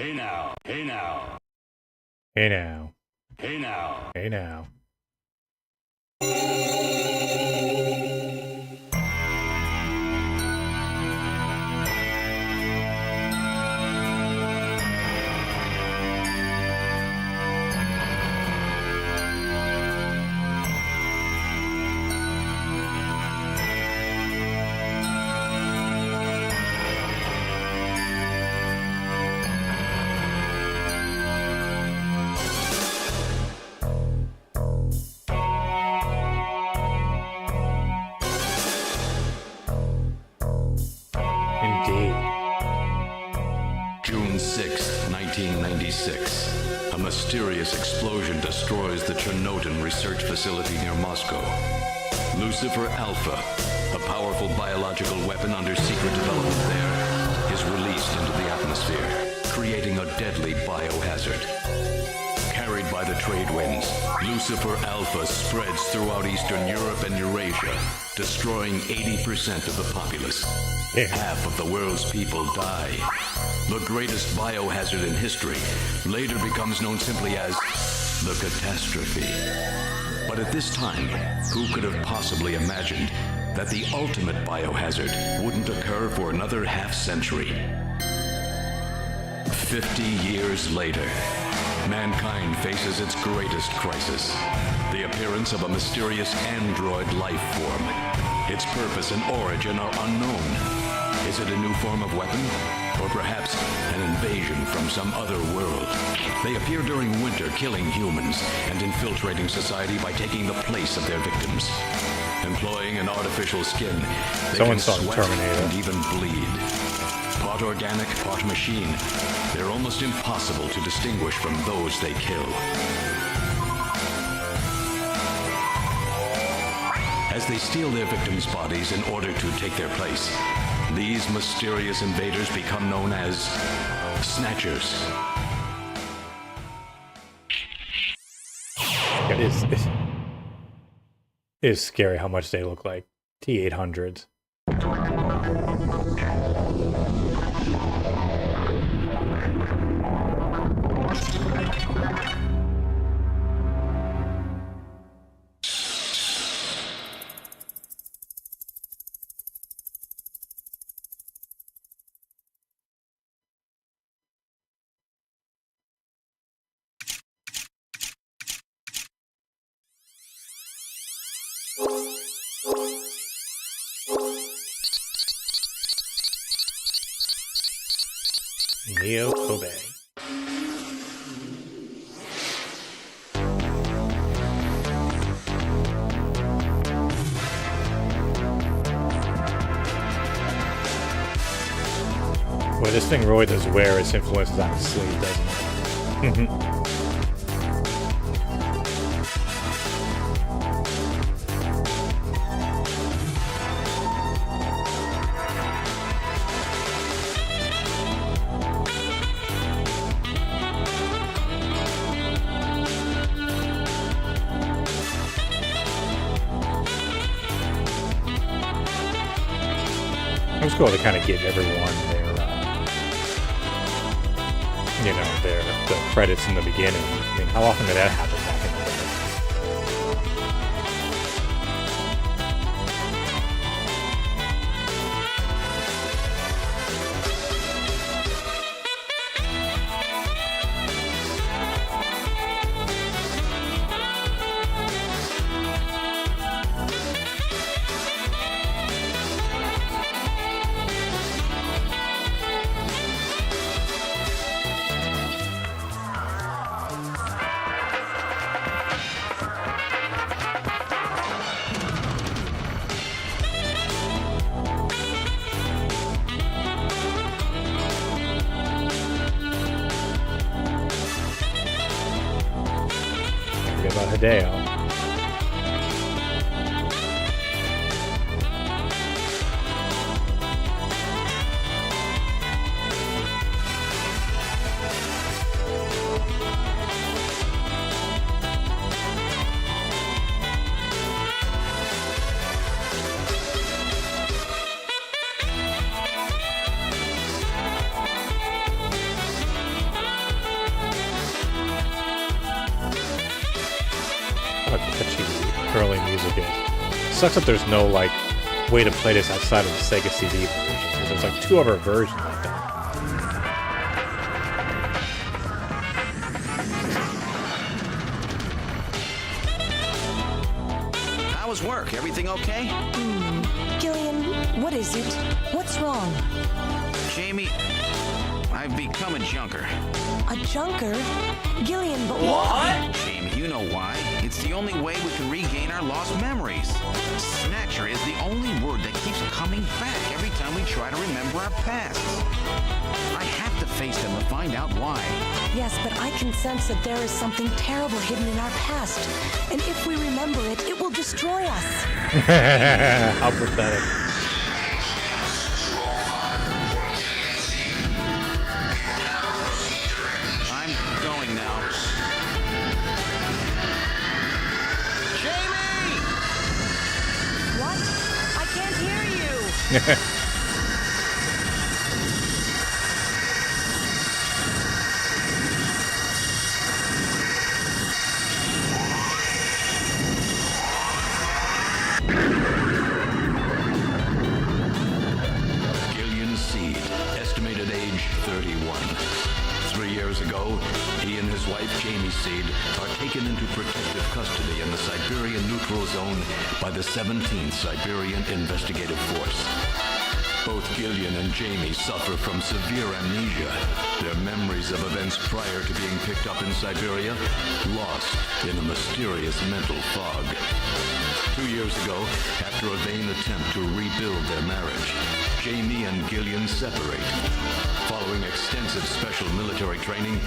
Hey now, hey now, Hey now. hey now. Hey now. Indeed. June 6th, 1996. A mysterious explosion destroys the Chernobyl research facility near Moscow. Lucifer Alpha, a powerful biological weapon under secret development there, is released into the atmosphere, creating a deadly biohazard. Carried by the trade winds, Lucifer Alpha spreads throughout Eastern Europe and Eurasia, destroying 80% of the populace. Yeah. Half of the world's people die. The greatest biohazard in history later becomes known simply as the catastrophe. But at this time, who could have possibly imagined that the ultimate biohazard wouldn't occur for another half-century? 50 years later, mankind faces its greatest crisis, the appearance of a mysterious android life form. Its purpose and origin are unknown. Is it a new form of weapon? Or perhaps an invasion from some other world? They appear during winter, killing humans and infiltrating society by taking the place of their victims. Employing an artificial skin, they Someone can saw sweat Terminator. and even bleed. Part organic, part machine, they're almost impossible to distinguish from those they kill. As they steal their victims' bodies in order to take their place, these mysterious invaders become known as SNATCHERs. It is scary how much they look like T-800s. Neo Kobe. Boy, this thing really does wear its influences on its sleeve, doesn't it? It was cool to kind of give everyone their, the credits in the beginning. I mean, how often did that happen back in the day? About Hideo. How catchy the early music is. Sucks that there's no way to play this outside of the Sega CD version. There's like 2 other versions like that. How was work? Everything okay? Gillian, what is it? What's wrong? Jamie, I've become a junker. A junker? Gillian, but What? Jamie, you know why. It's the only way we can regain our lost memories. Snatcher is the only word that keeps coming back every time we try to remember our pasts. I have to face them to find out why. Yes, but I can sense that there is something terrible hidden in our past. And if we remember it, it will destroy us. How pathetic. Gillian Seed, estimated age 31. 3 years ago, he and his wife Jamie Seed are taken into protective custody in the Siberian Neutral Zone by the 17th Siberian Investigative Force. Both Gillian and Jamie suffer from severe amnesia. Their memories of events prior to being picked up in Siberia lost in a mysterious mental fog. 2 years ago, after a vain attempt to rebuild their marriage, Jamie and Gillian separate. Following extensive special military training,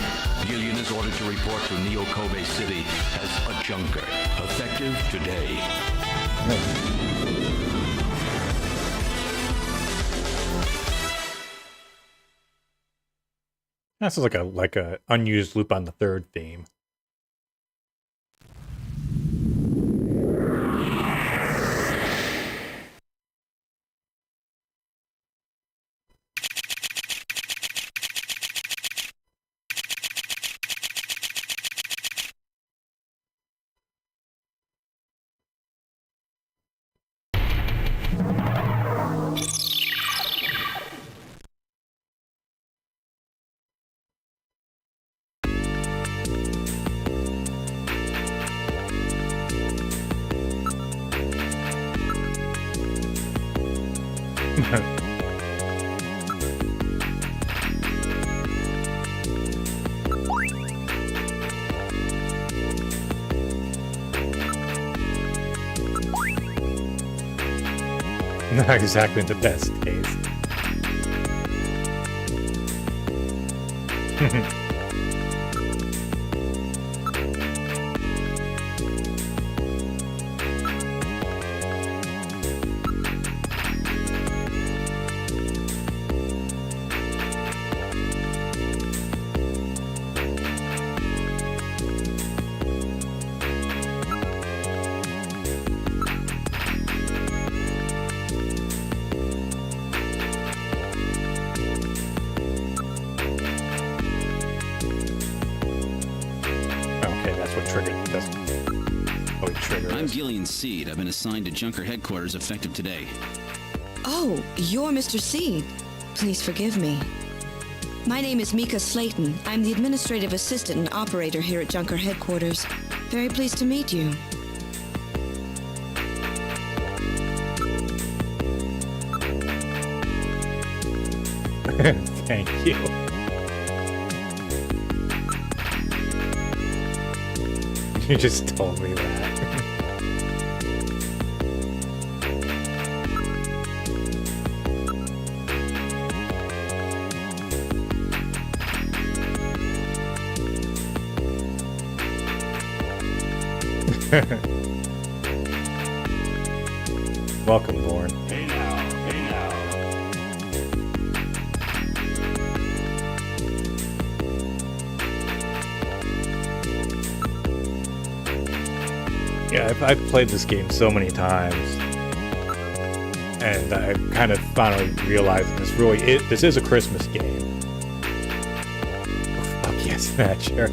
Gillian is ordered to report to Neo-Kobe City as a junker, effective today. That sounds like a unused Loop on the Third theme. Not exactly in the best taste. I'm Gillian Seed. I've been assigned to Junker headquarters effective today. Oh, you're Mr. Seed. Please forgive me. My name is Mika Slayton. I'm the administrative assistant and operator here at Junker headquarters. Very pleased to meet you. Thank you. You just told me that. Welcome, Lorne. Hey now, hey now. Yeah, I've played this game so many times, and I kind of finally realized this is a Christmas game. Oh, fuck yes, Snatcher.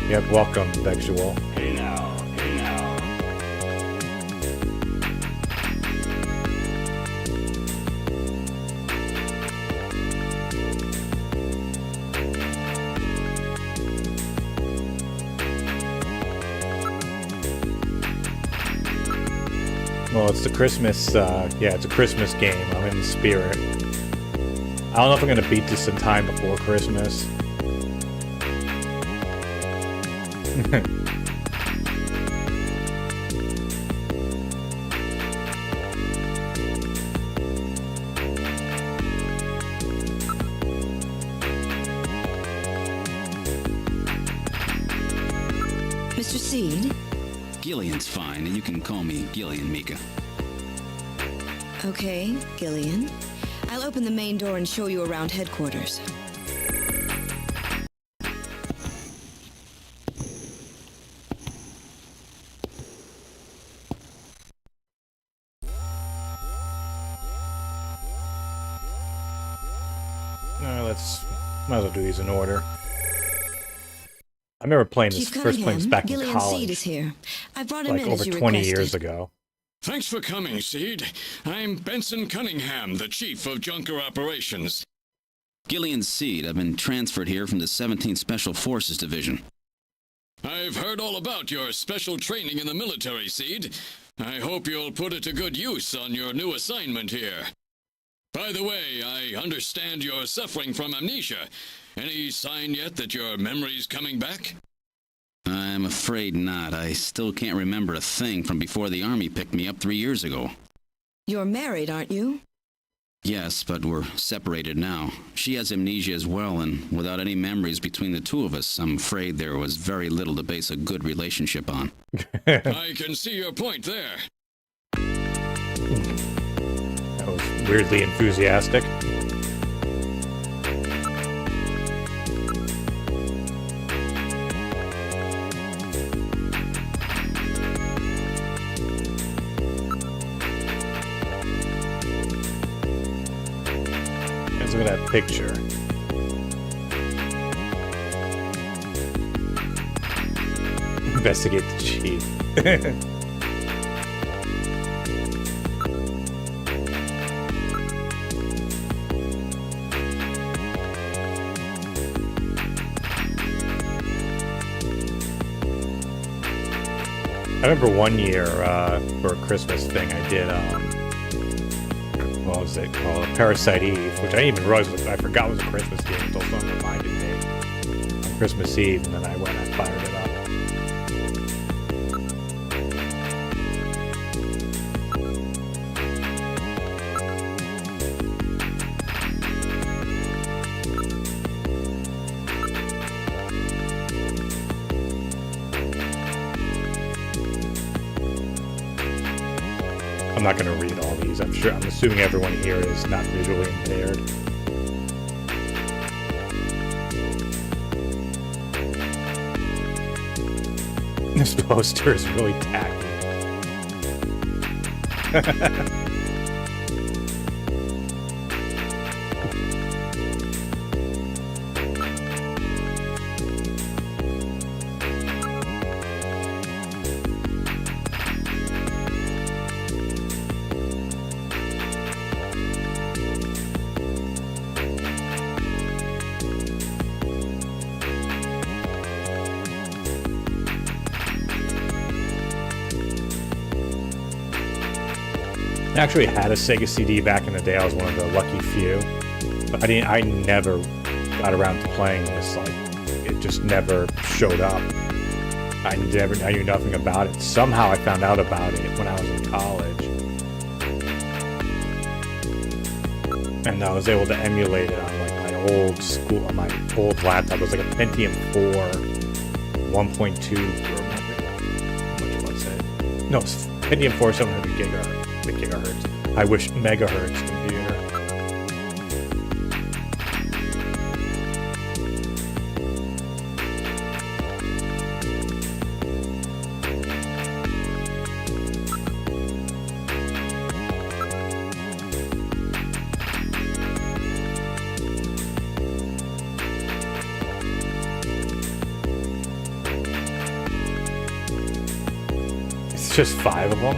Yep, welcome, Vexual. Hey now, hey now. Well, it's the Christmas, it's a Christmas game. I'm in the spirit. I don't know if I'm gonna beat this in time before Christmas. Mr. Seed? Gillian's fine, and you can call me Gillian, Mika. Okay, Gillian. I'll open the main door and show you around headquarters. Might as well do these in order. I remember playing this, Chief first playing this back in Gillian Seed is college, here. I brought him like in over as you 20 requested. years ago. Thanks for coming, Seed. I'm Benson Cunningham, the Chief of Junker Operations. Gillian Seed. I've been transferred here from the 17th Special Forces Division. I've heard all about your special training in the military, Seed. I hope you'll put it to good use on your new assignment here. By the way, I understand you're suffering from amnesia. Any sign yet that your memory's coming back? I'm afraid not. I still can't remember a thing from before the Army picked me up 3 years ago. You're married, aren't you? Yes, but we're separated now. She has amnesia as well, and without any memories between the two of us, I'm afraid there was very little to base a good relationship on. I can see your point there. That was weirdly enthusiastic. Let's look at that picture. Investigate the chief. I remember one year for a Christmas thing I did, what was it called? Parasite Eve, which I didn't even realize I forgot was a Christmas game until someone reminded me on Christmas Eve, and then I went and fired it up. I'm not going to read all these. I'm assuming everyone here is not visually impaired. This poster is really tacky. I actually had a Sega CD back in the day. I was one of the lucky few, but I never got around to playing this. Like, it just never showed up. I knew nothing about it. Somehow I found out about it when I was in college, and I was able to emulate it on like my old laptop. It was like a Pentium 4, 1.2. How much was it? No, it's Pentium 4, 700 gigahertz. I wish megahertz computer. It's just 5 of them.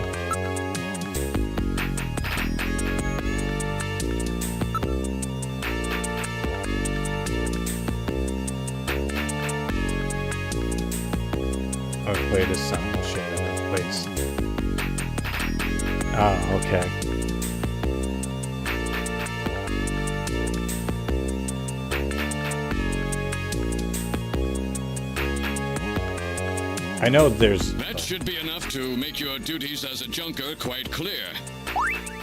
Play this sound machine. Plays. Oh, okay. I know there's... That should be enough to make your duties as a junker quite clear.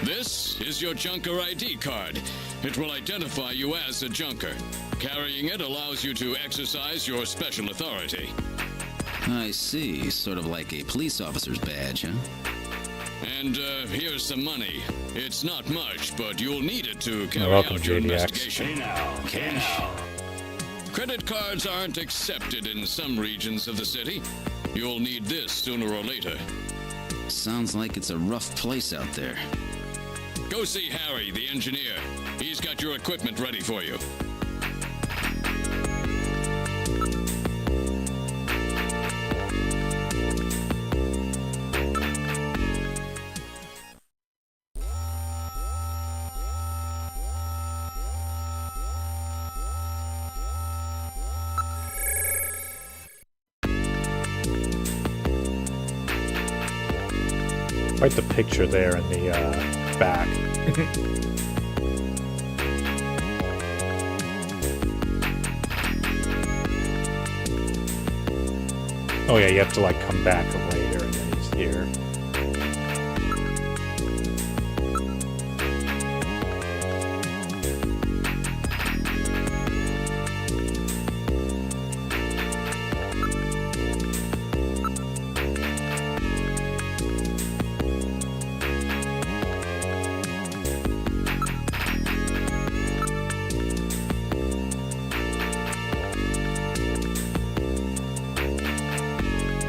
This is your junker ID card. It will identify you as a junker. Carrying it allows you to exercise your special authority. I see. Sort of like a police officer's badge, huh? And here's some money. It's not much, but you'll need it to carry Welcome, out your JDX. investigation. Hey now, Cash. Credit cards aren't accepted in some regions of the city. You'll need this sooner or later. Sounds like it's a rough place out there. Go see Harry, the engineer. He's got your equipment ready for you. Quite the picture there in the back. Oh yeah, you have to like come back later and then he's here.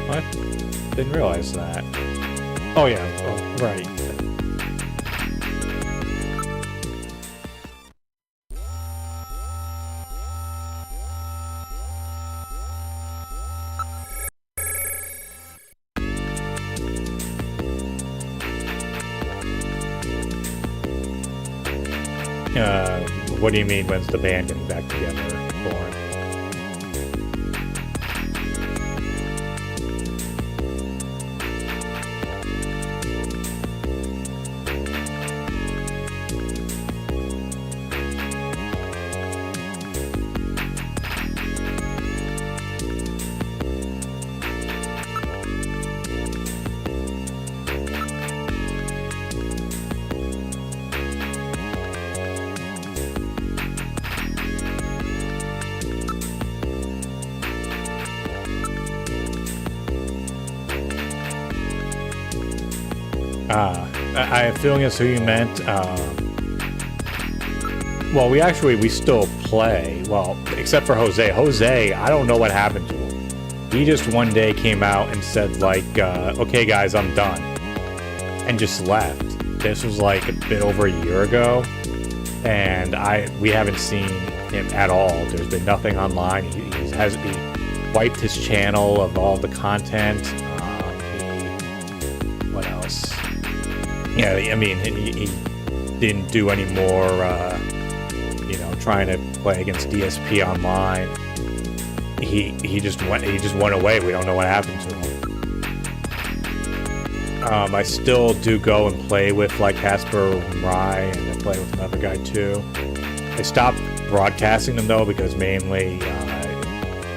What? Didn't realize that. Oh yeah, oh, right. What do you mean, when's the band getting back together, Lauren? I have a feeling that's who you meant. Well, we still play. Well, except for Jose. Jose, I don't know what happened to him. He just one day came out and said, like, okay, guys, I'm done. And just left. This was like a bit over a year ago. And we haven't seen him at all. There's been nothing online. He wiped his channel of all the content. What else? Yeah, I mean, he didn't do any more, trying to play against DSP online. He just went away. We don't know what happened to him. I still do go and play with like Casper and Rye, and I play with another guy too. I stopped broadcasting them though because mainly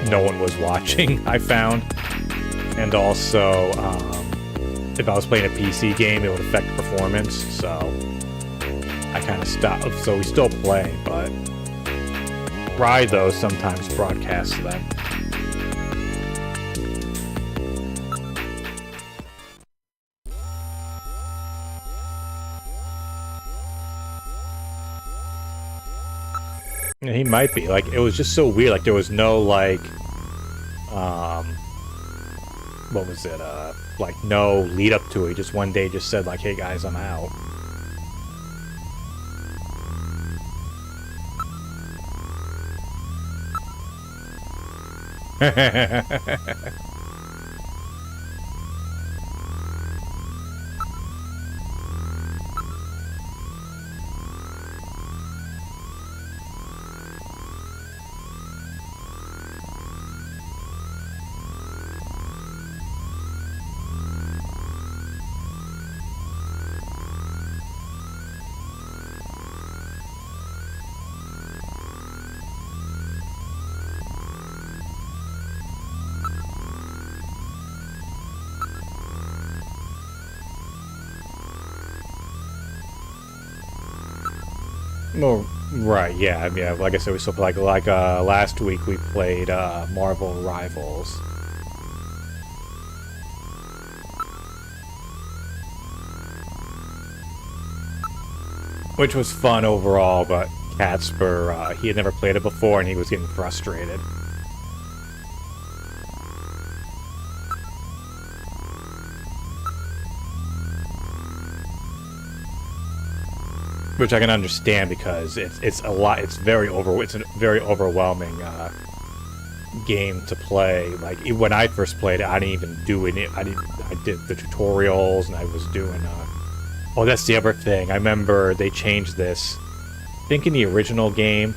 no one was watching. I found, and also. If I was playing a PC game, it would affect performance, so I kind of stopped. So we still play, but Rye, though, sometimes broadcasts them. Yeah, he might be. Like, it was just so weird. Like, there was no, like, what was it, like, no lead up to it. He just one day just said, like, hey guys, I'm out. Well, right, yeah. I mean, like I said, we still play, like last week we played Marvel Rivals. Which was fun overall, but Casper, he had never played it before and he was getting frustrated. Which I can understand because it's a lot. It's a very overwhelming game to play. Like when I first played it, I didn't even do it. I did the tutorials and I was doing. Oh, that's the other thing. I remember they changed this. I think in the original game,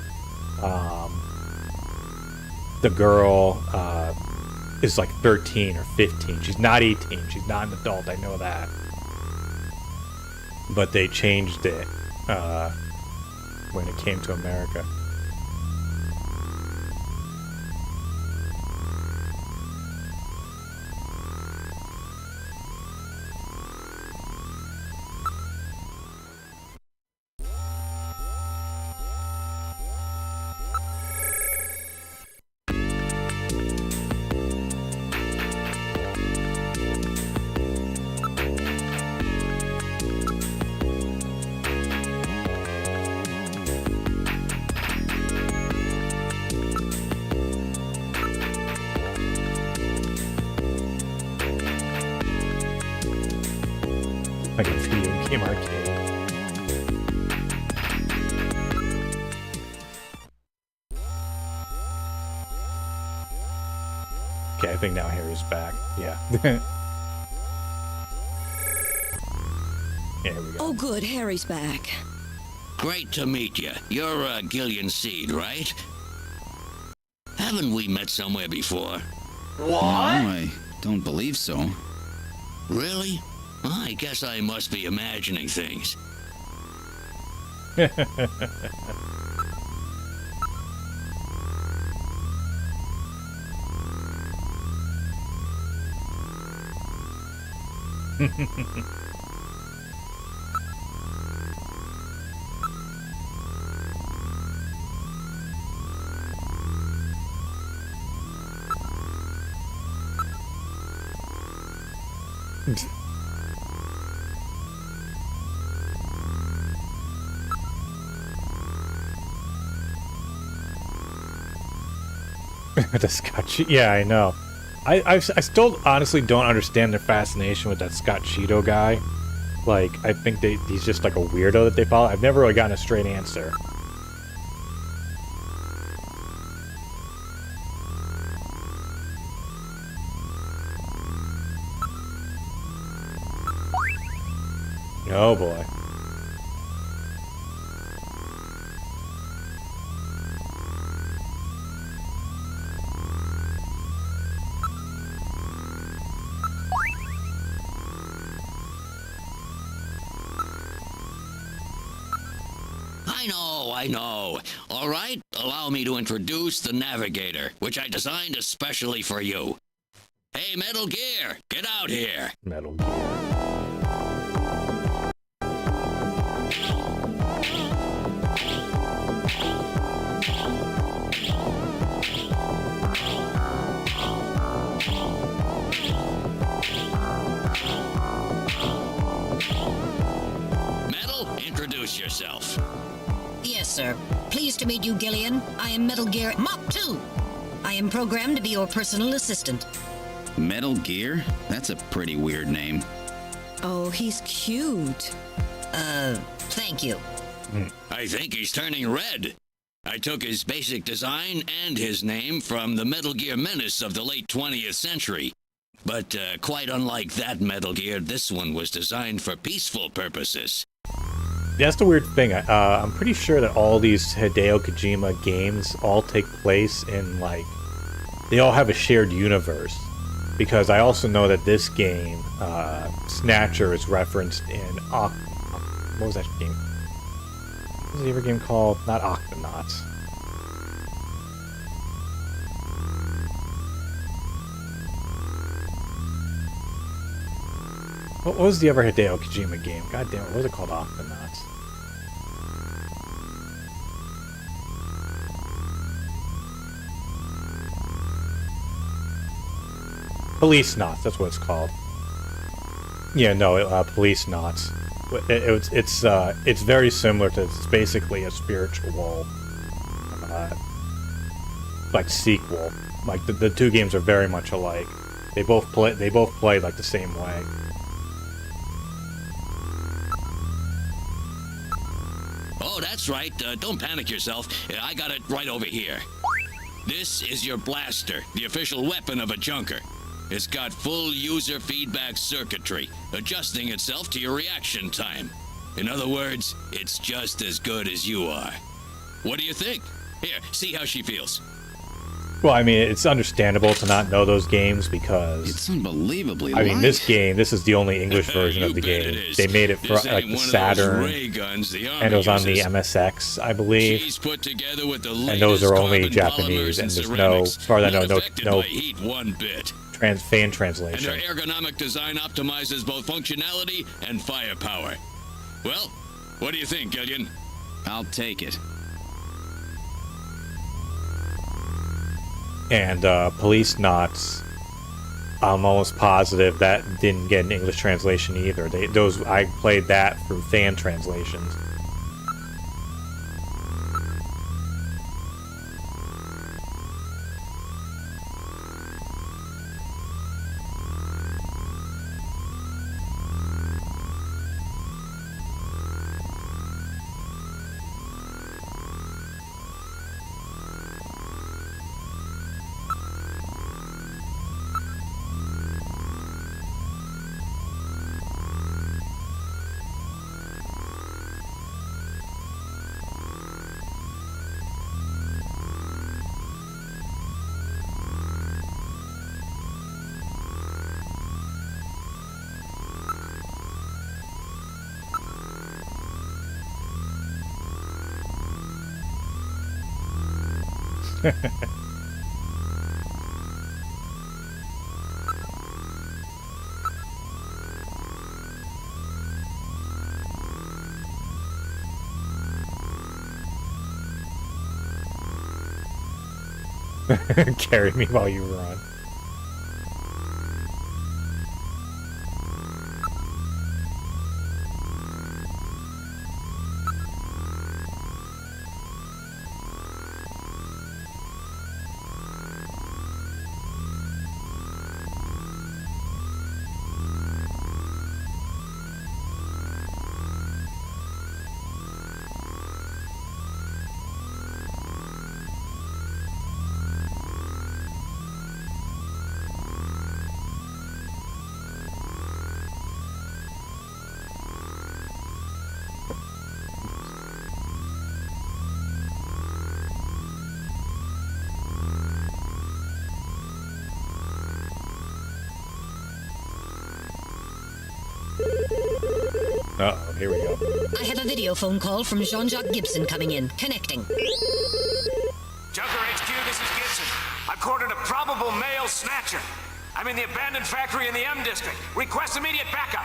the girl is like 13 or 15. She's not 18. She's not an adult. I know that. but they changed it when it came to America. Like a video game arcade. Okay, I think now Harry's back. Yeah. Here we go. Oh, good. Harry's back. Great to meet you. You're Gillian Seed, right? Haven't we met somewhere before? No, I don't believe so. Really? I guess I must be imagining things. The Scott Cheeto. Yeah, I know. I still honestly don't understand their fascination with that Scott Cheeto guy. Like, I think he's just like a weirdo that they follow. I've never really gotten a straight answer. Oh boy. I know. All right, allow me to introduce the Navigator, which I designed especially for you. Hey, Metal Gear, get out here. Metal Gear. Metal, introduce yourself. Yes, sir. Pleased to meet you, Gillian. I am Metal Gear Mach 2. I am programmed to be your personal assistant. Metal Gear? That's a pretty weird name. Oh, he's cute. Thank you. I think he's turning red. I took his basic design and his name from the Metal Gear Menace of the late 20th century. But quite unlike that Metal Gear, this one was designed for peaceful purposes. That's the weird thing. I'm pretty sure that all these Hideo Kojima games all take place in, like, they all have a shared universe. Because I also know that this game, Snatcher, is referenced in what was that game? What was the other game called? Not Octonauts. What was the other Hideo Kojima game? God damn it, what was it called? Octonauts. Police Knots, that's what it's called. Yeah, no, Police Knots. It's very similar to, it's basically a spiritual, like, sequel. Like, the two games are very much alike. They both play like the same way. Oh, that's right. Don't panic yourself. I got it right over here. This is your blaster, the official weapon of a junker. It's got full user feedback circuitry, adjusting itself to your reaction time. In other words, it's just as good as you are. What do you think? Here, see how she feels. Well, I mean, it's understandable to not know those games because It's unbelievably I mean, light. this is the only English version of the game. They made it for This like ain't the one of those Saturn, ray guns the and it was on the Army uses. MSX, I believe. She's put together with the And those are latest only carbon Japanese, polymers and there's no, ceramics, as far as I know, not no affected by heat one bit. fan And translation. her ergonomic design optimizes both functionality and firepower. Well, what do you think, Gillian? I'll take it. And Police Knots, I'm almost positive that didn't get an English translation either. I played that through fan translations. Carry me while you run. Uh-oh, here we go. I have a video phone call from Jean-Jacques Gibson coming in. Connecting. Junker HQ, this is Gibson. I've cornered a probable male snatcher. I'm in the abandoned factory in the M District. Request immediate backup.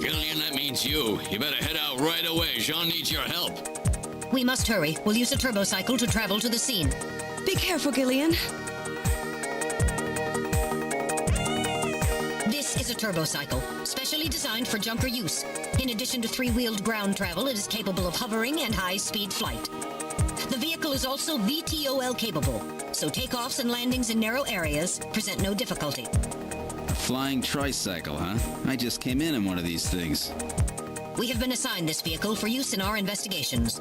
Gillian, that means you. You better head out right away. Jean needs your help. We must hurry. We'll use a turbocycle to travel to the scene. Be careful, Gillian. This is a turbocycle, specially designed for junker use. In addition to three-wheeled ground travel, it is capable of hovering and high-speed flight. The vehicle is also VTOL capable, so takeoffs and landings in narrow areas present no difficulty. A flying tricycle, huh? I just came in one of these things. We have been assigned this vehicle for use in our investigations.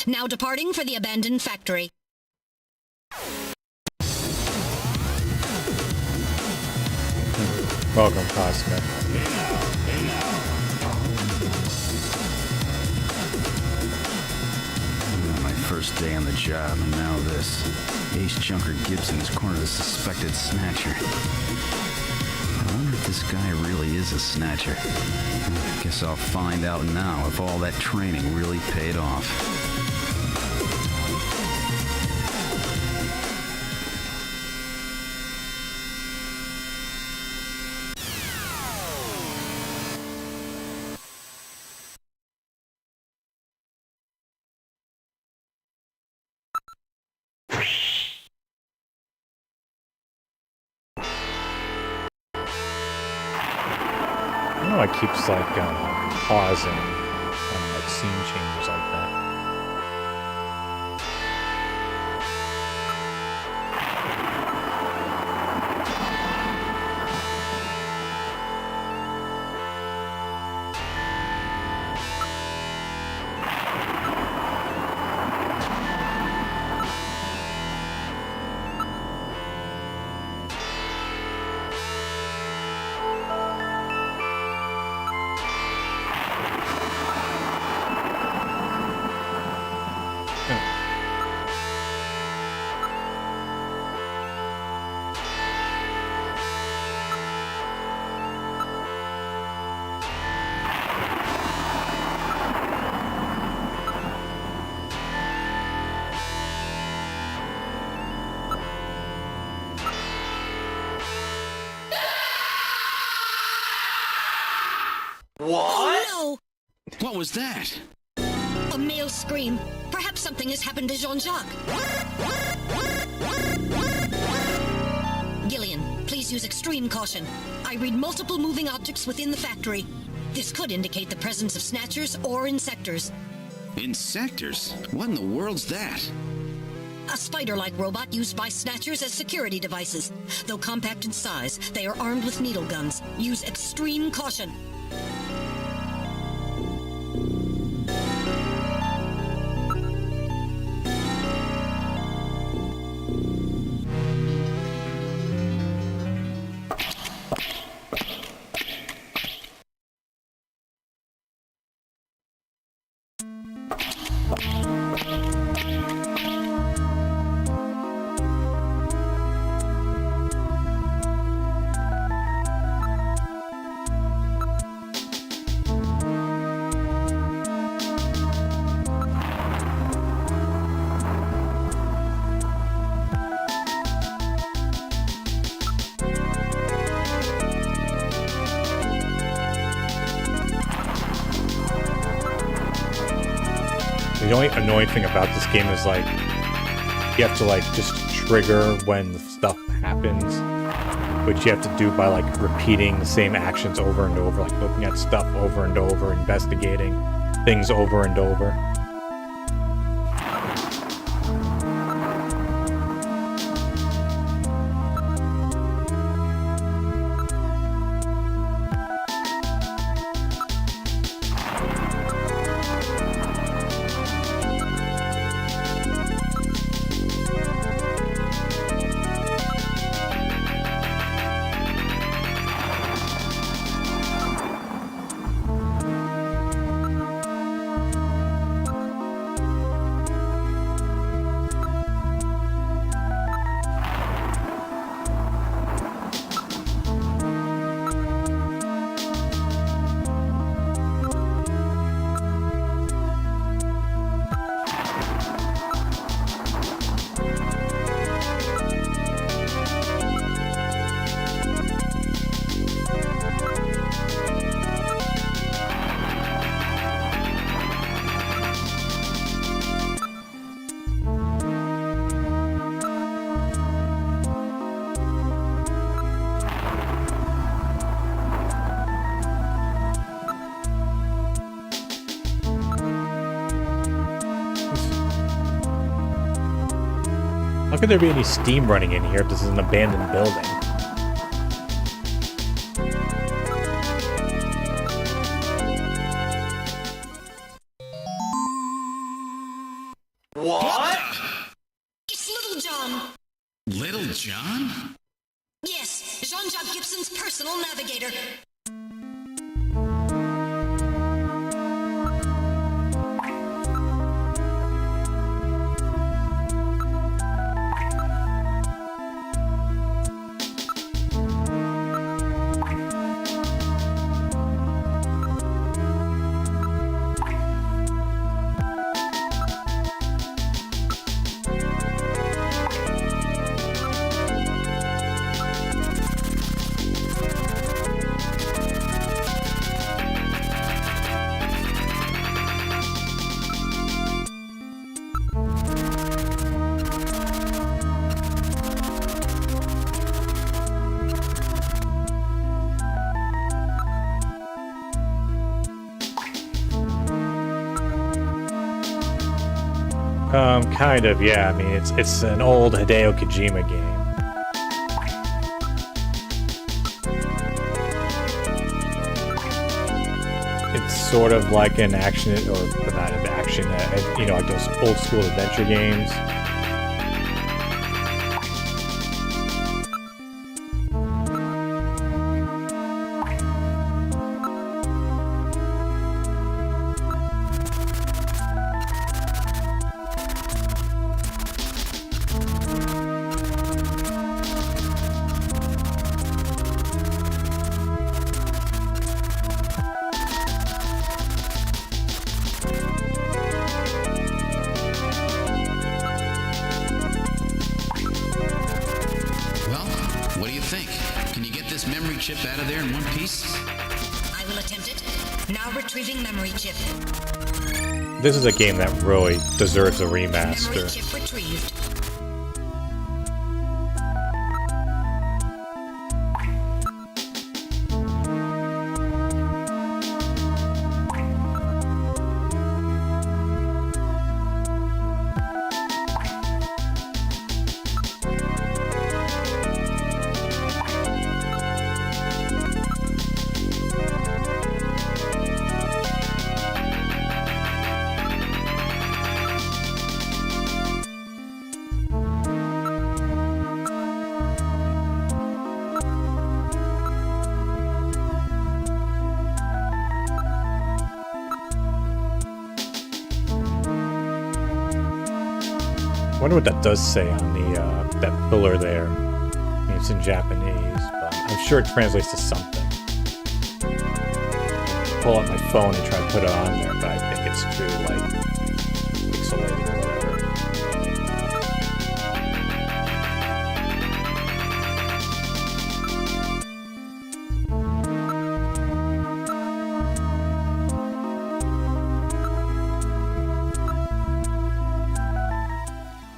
Now departing for the abandoned factory. Welcome, Cosmic. My first day on the job, and now this. Ace Junker Gibson has cornered a suspected snatcher. I wonder if this guy really is a snatcher. Guess I'll find out now if all that training really paid off. I don't know, it keeps like pausing on like scene changes like that. Oh What was that? no! A male scream. Perhaps something has happened to Jean-Jacques. Gillian, please use extreme caution. I read multiple moving objects within the factory. This could indicate the presence of snatchers or insectors. Insectors? What in the world's that? A spider-like robot used by snatchers as security devices. Though compact in size, they are armed with needle guns. Use extreme caution. The only annoying thing about this game is like you have to like just trigger when stuff happens, which you have to do by like repeating the same actions over and over, like looking at stuff over and over, investigating things over and over. How could there be any steam running in here if this is an abandoned building? It's Little John. Little John? Yes, Jean-Jacques Gibson's personal navigator. Kind of, yeah. I mean, it's an old Hideo Kojima game. It's sort of like an action, or not an action, you know, like those old school adventure games. What do you think? Can you get this memory chip out of there in one piece? I will attempt it. Now retrieving memory chip. This is a game that really deserves a Memory remaster. chip retrieved. I wonder what that does say on the that pillar there. I mean, it's in Japanese, but I'm sure it translates to something. Pull out my phone and try to put it on there, but I think it's too like pixelated or whatever.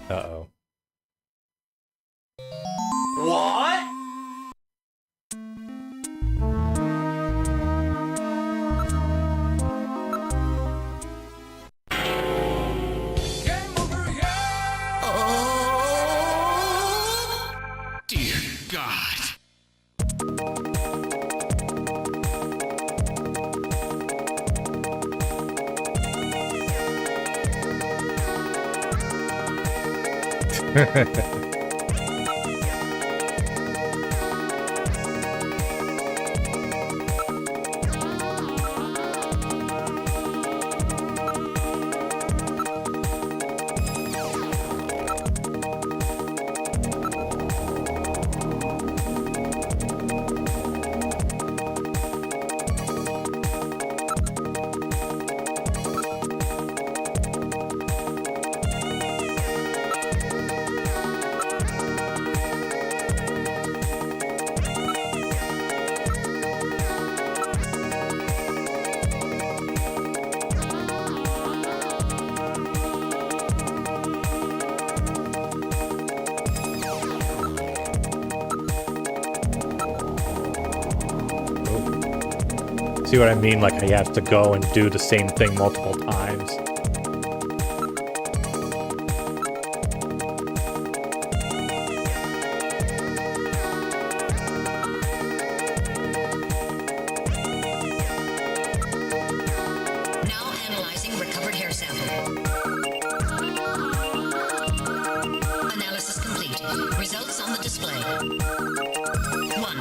Uh-oh. What? Dear God. See what I mean? Like, I have to go and do the same thing multiple times. Now analyzing recovered hair sample. Analysis complete. Results on the display. 1.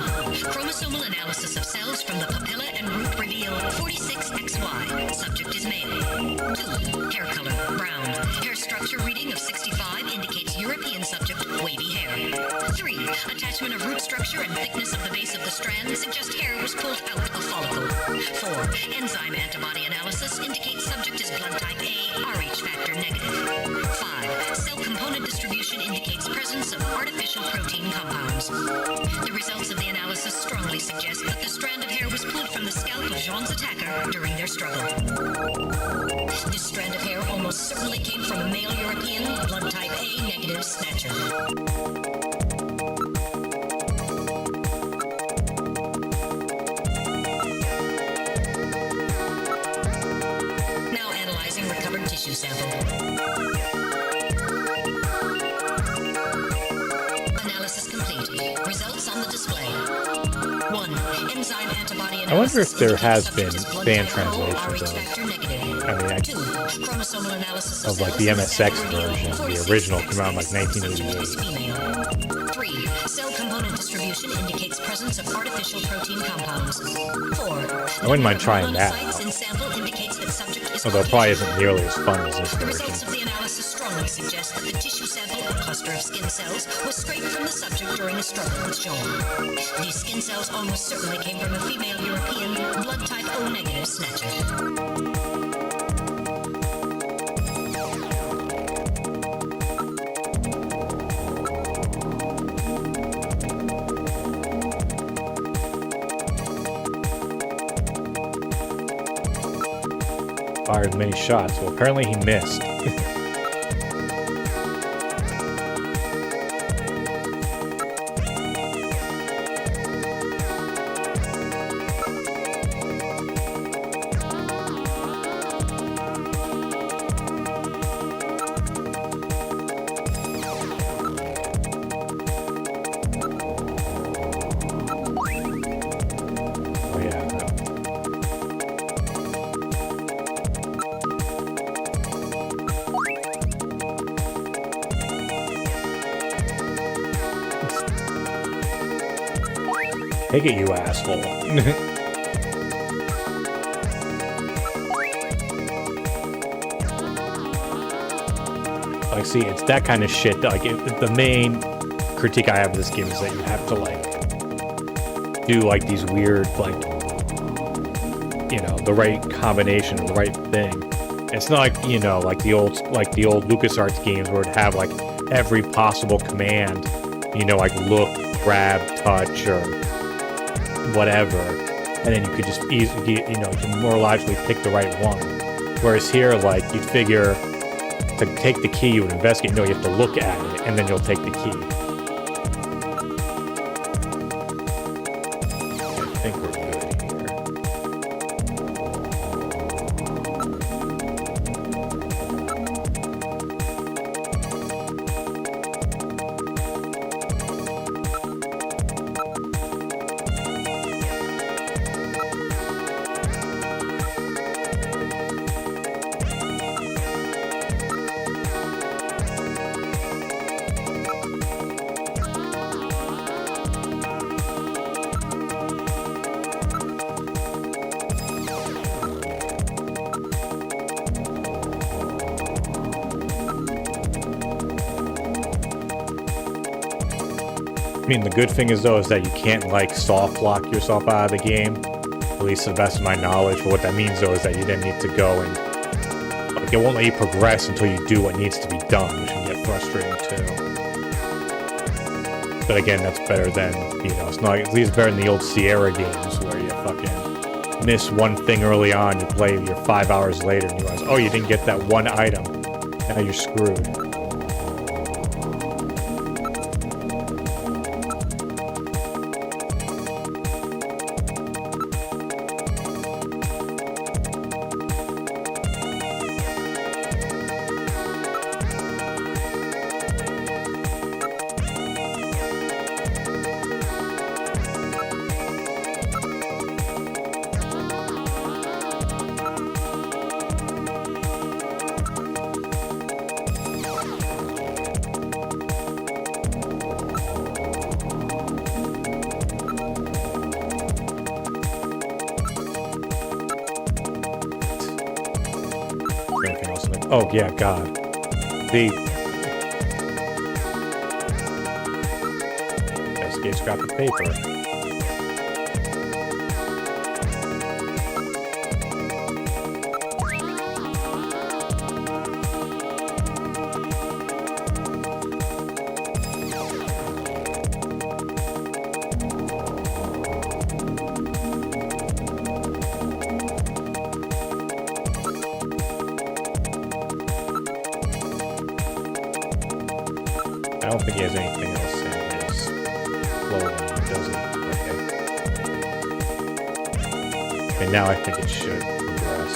Chromosomal analysis of cells from the papilla and root reveal 46XY. Subject is male. 2. Hair color, brown. Hair structure reading of 65 indicates European subject, wavy hair. 3. Attachment of root structure and thickness of the base of the strand suggest hair was pulled out of follicle. 4. Enzyme antibody analysis indicates subject is blood type A, Rh factor negative. 5. Cell component distribution indicates presence of artificial protein compounds. The results of the analysis strongly suggest that the strand of hair was pulled from the scalp of Jean's attacker during their struggle. This strand of hair almost certainly came from a male European, blood type A negative snatcher. Now analyzing recovered tissue sample. Analysis complete. Results on the display. 1. Enzyme antibody analysis. I wonder if there has been indicates subject fan is blood type O, translations Rh factor negative. I mean, 2. Chromosomal analysis of like the cells MSX reveal version, the 46 original came out in like Subject is 1988. female. 3. Cell component distribution indicates presence of artificial protein compounds. 4. I wouldn't mind trying that Monocytes out. in sample indicates that subject is Although it probably Caucasian. isn't nearly as fun as this The results version. of the analysis strongly suggest that the tissue sample, a cluster of skin cells, was scraped from the subject during a struggle with Jean. These skin cells almost certainly came from a female European, blood type O negative snatcher. fired many shots. Well, apparently he missed. Take it, you asshole. Like, see, it's that kind of shit. Like, the main critique I have of this game is that you have to, like, do, like, these weird, like, you know, the right combination of the right thing. It's not like, you know, like the old LucasArts games where it'd have, like, every possible command, you know, like look, grab, touch, or whatever, and then you could just easily, you know, you can more logically pick the right one. Whereas here, like, you'd figure to take the key, you would investigate, no, you have to look at it, and then you'll take the key. I think we're good here. I mean, the good thing is, though, is that you can't, like, soft lock yourself out of the game. At least to the best of my knowledge. But what that means, though, is that you then need to go and, like, it won't let you progress until you do what needs to be done, which can get frustrating, too. But again, that's better than, you know, it's not, at least better than the old Sierra games where you fucking miss one thing early on, you play your 5 hours later, and you realize, oh, you didn't get that one item. Now you're screwed. Oh, yeah, God. Escape scrap of paper. I don't think he has anything else in his clothing, does he? Okay. And now I think it should progress.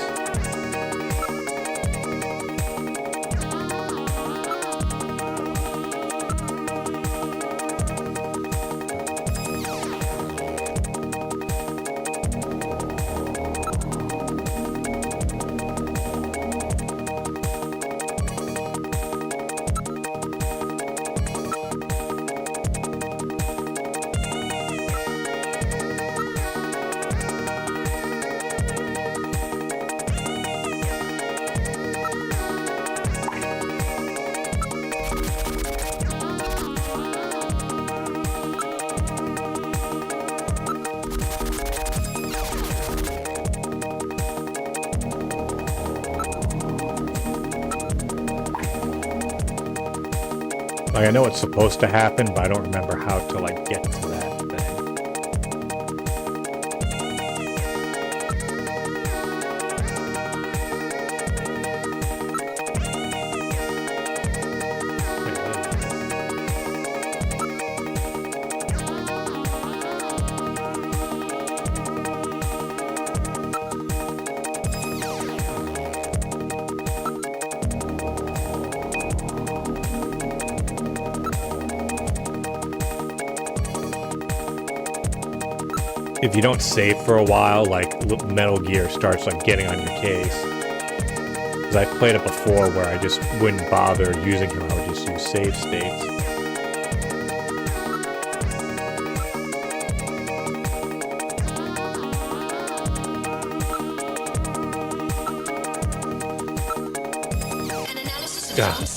Like, I know it's supposed to happen, but I don't remember how to, like, get to that thing. if you don't save for a while, like Metal Gear starts like getting on your case. Because I've played it before where I just wouldn't bother using him. I would just use save states.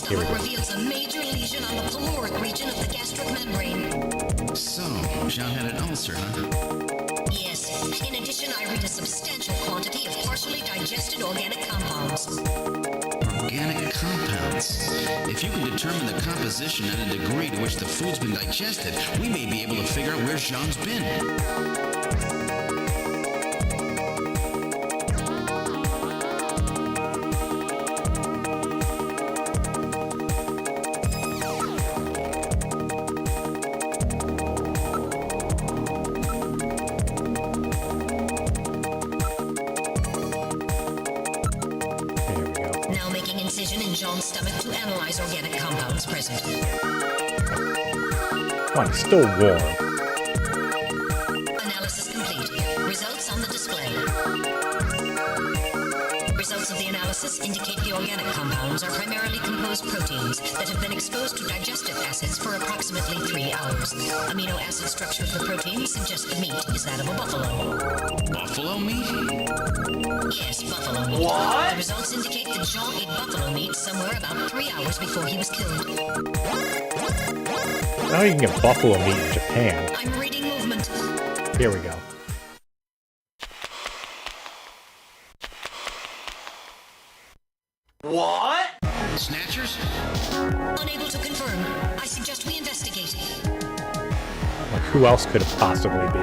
Here we go. Reveals a major lesion on the caloric region of the gastric membrane. So, Jean had an ulcer, huh? Yes. In addition, I read a substantial quantity of partially digested organic compounds. Organic compounds. If you can determine the composition and the degree to which the food's been digested, we may be able to figure out where Jean's been. Jean's stomach to analyze organic compounds present. Come on, it's still warm. Analysis complete. Results on the display. Results of the analysis indicate the organic compounds are primarily composed proteins that have been exposed to digestive acids for approximately 3 hours. Amino acid structure of the protein suggests the meat is that of a buffalo. Buffalo meat? Yes, buffalo meat. What? The results indicate that Jean ate buffalo meat somewhere about 3 hours before he was killed. Now you can get buffalo meat in Japan. I'm reading movement. Here we go. What? Snatchers? Unable to confirm. I suggest we investigate. Like, who else could it possibly be?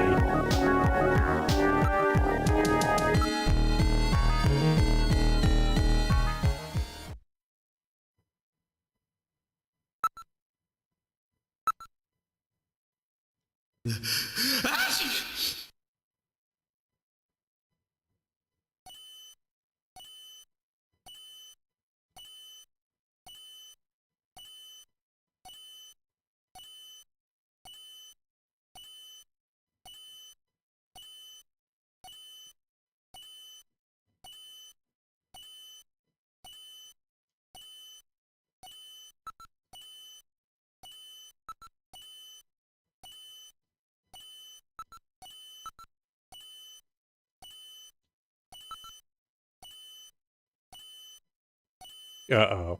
Uh-oh.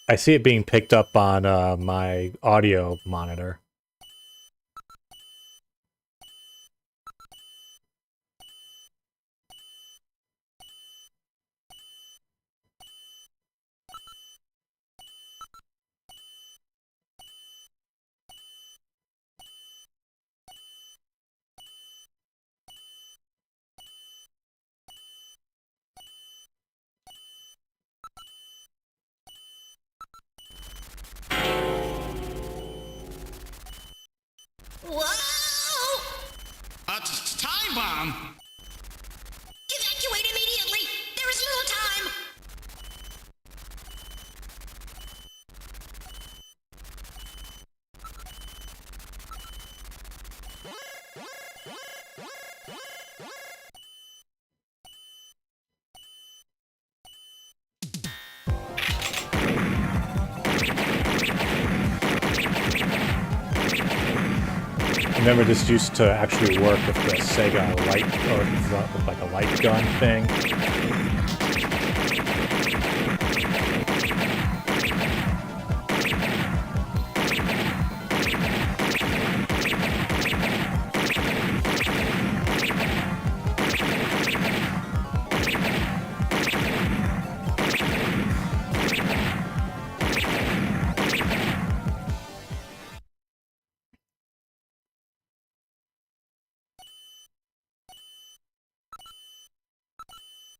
I see it being picked up on my audio monitor. Whoa! A time bomb? Evacuate immediately! There is little time! Remember, this used to actually work with the Sega light, or with like a light gun thing.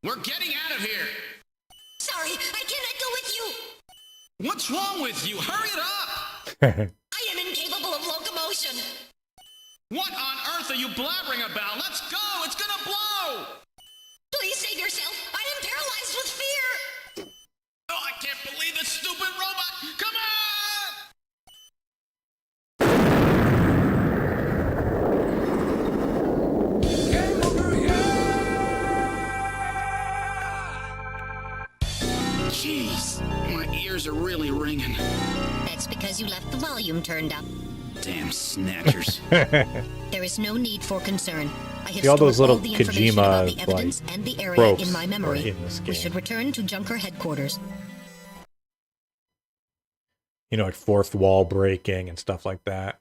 We're getting out of here! Sorry, I cannot go with you! What's wrong with you? Hurry it up! I am incapable of locomotion! What on earth are you blabbering about? Let's go! It's gonna blow! Please save yourself. I am paralyzed with fear. Oh, I can't believe this stupid robot! Come on! Jeez, my ears are really ringing. That's because you left the volume turned up. Damn snatchers. There is no need for concern. I have See all those stored little all the information about the Kojima, evidence like, and the area tropes in my memory. are in this We game. should return to Junker headquarters. You know, like fourth wall breaking and stuff like that.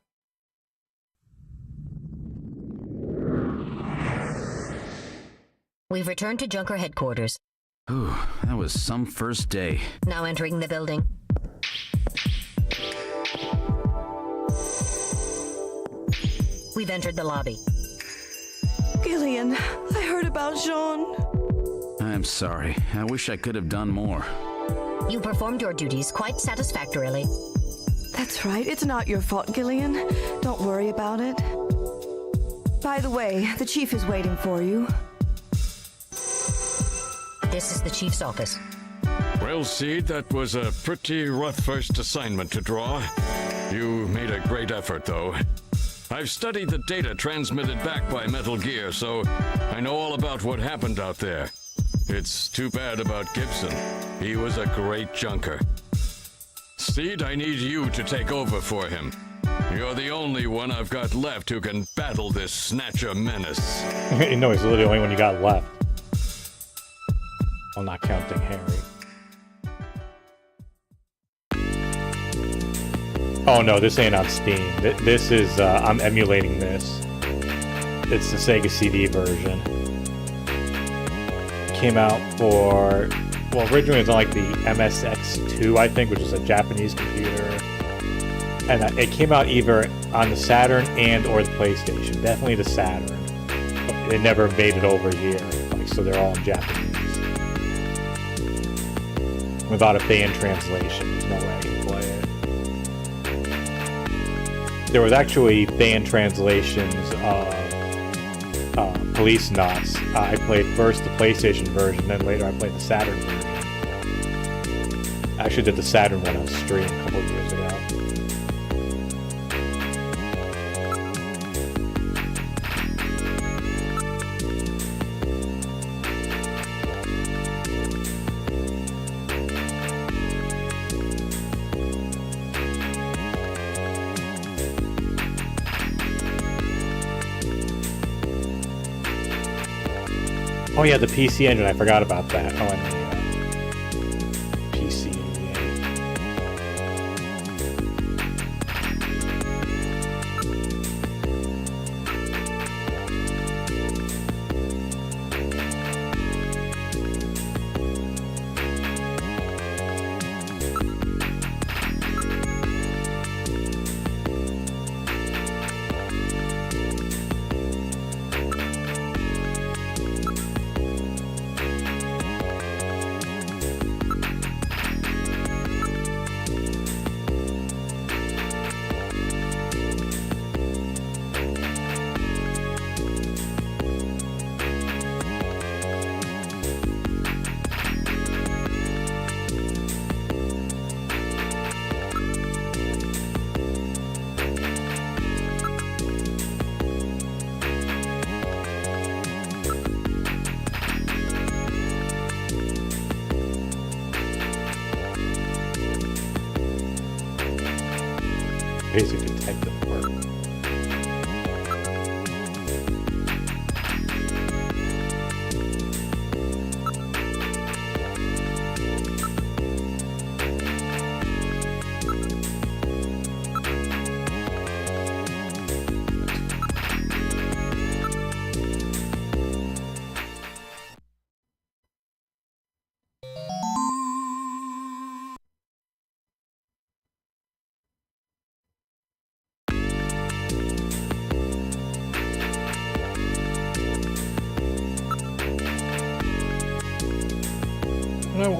We've returned to Junker headquarters. Ooh, that was some first day. Now entering the building. We've entered the lobby. Gillian, I heard about Jean. I'm sorry. I wish I could have done more. You performed your duties quite satisfactorily. That's right. It's not your fault, Gillian. Don't worry about it. By the way, the chief is waiting for you. This is the chief's office. Well, Seed, that was a pretty rough first assignment to draw. You made a great effort, though. I've studied the data transmitted back by Metal Gear, so I know all about what happened out there. It's too bad about Gibson. He was a great junker. Seed, I need you to take over for him. You're the only one I've got left who can battle this Snatcher menace. You know, he's literally the only one you got left. Well, not counting Harry. Oh no, this ain't on Steam. This is, I'm emulating this. It's the Sega CD version. Came out for, well, originally it was on like the MSX2, I think, which is a Japanese computer. And it came out either on the Saturn and or the PlayStation. Definitely the Saturn. But it never made it over here. Like, so they're all in Japanese. Without a fan translation, there's no way I can play it. There was actually fan translations of Police Knots. I played first the PlayStation version, then later I played the Saturn version. I actually did the Saturn one on stream a couple of years ago. Oh yeah, the PC engine, I forgot about that. Oh, and the PC. Basic detective work.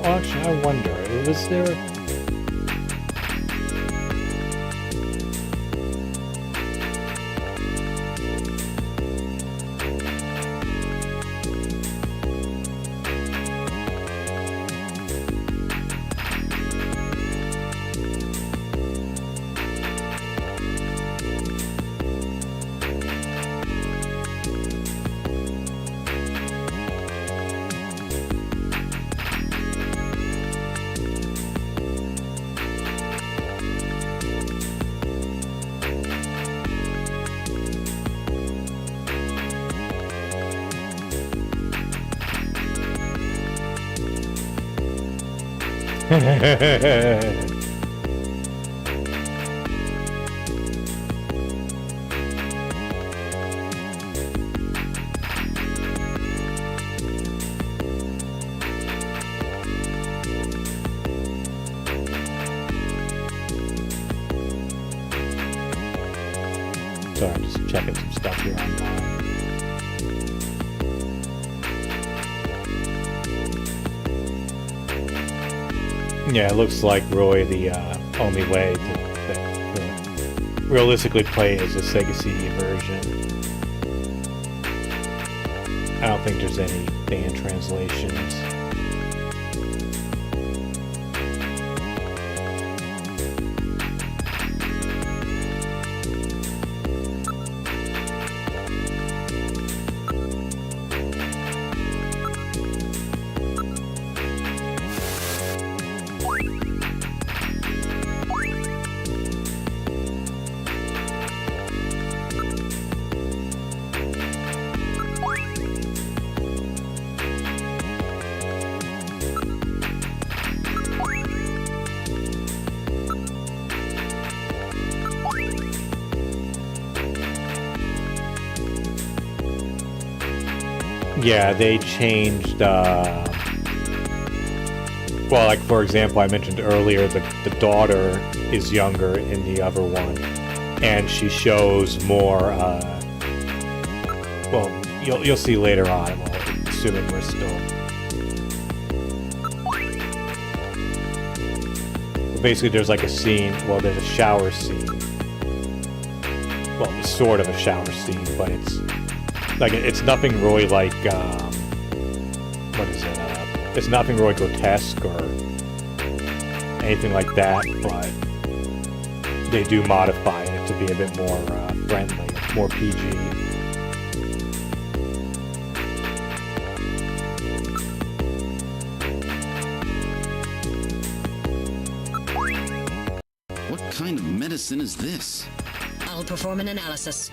Actually, I wonder, was there... Sorry, I'm just checking some stuff here online. Yeah, it looks like Roy, the only way to realistically play is a Sega CD version. I don't think there's any fan translations. Yeah, they changed, well, like, for example, I mentioned earlier, the daughter is younger in the other one, and she shows more, well, you'll see later on, well, assuming we're still... Basically, there's like a scene, well, there's a shower scene. Well, sort of a shower scene, but it's... Like, it's nothing really like, what is it, it's nothing really grotesque or anything like that, but they do modify it to be a bit more friendly, more PG. What kind of medicine is this? I'll perform an analysis.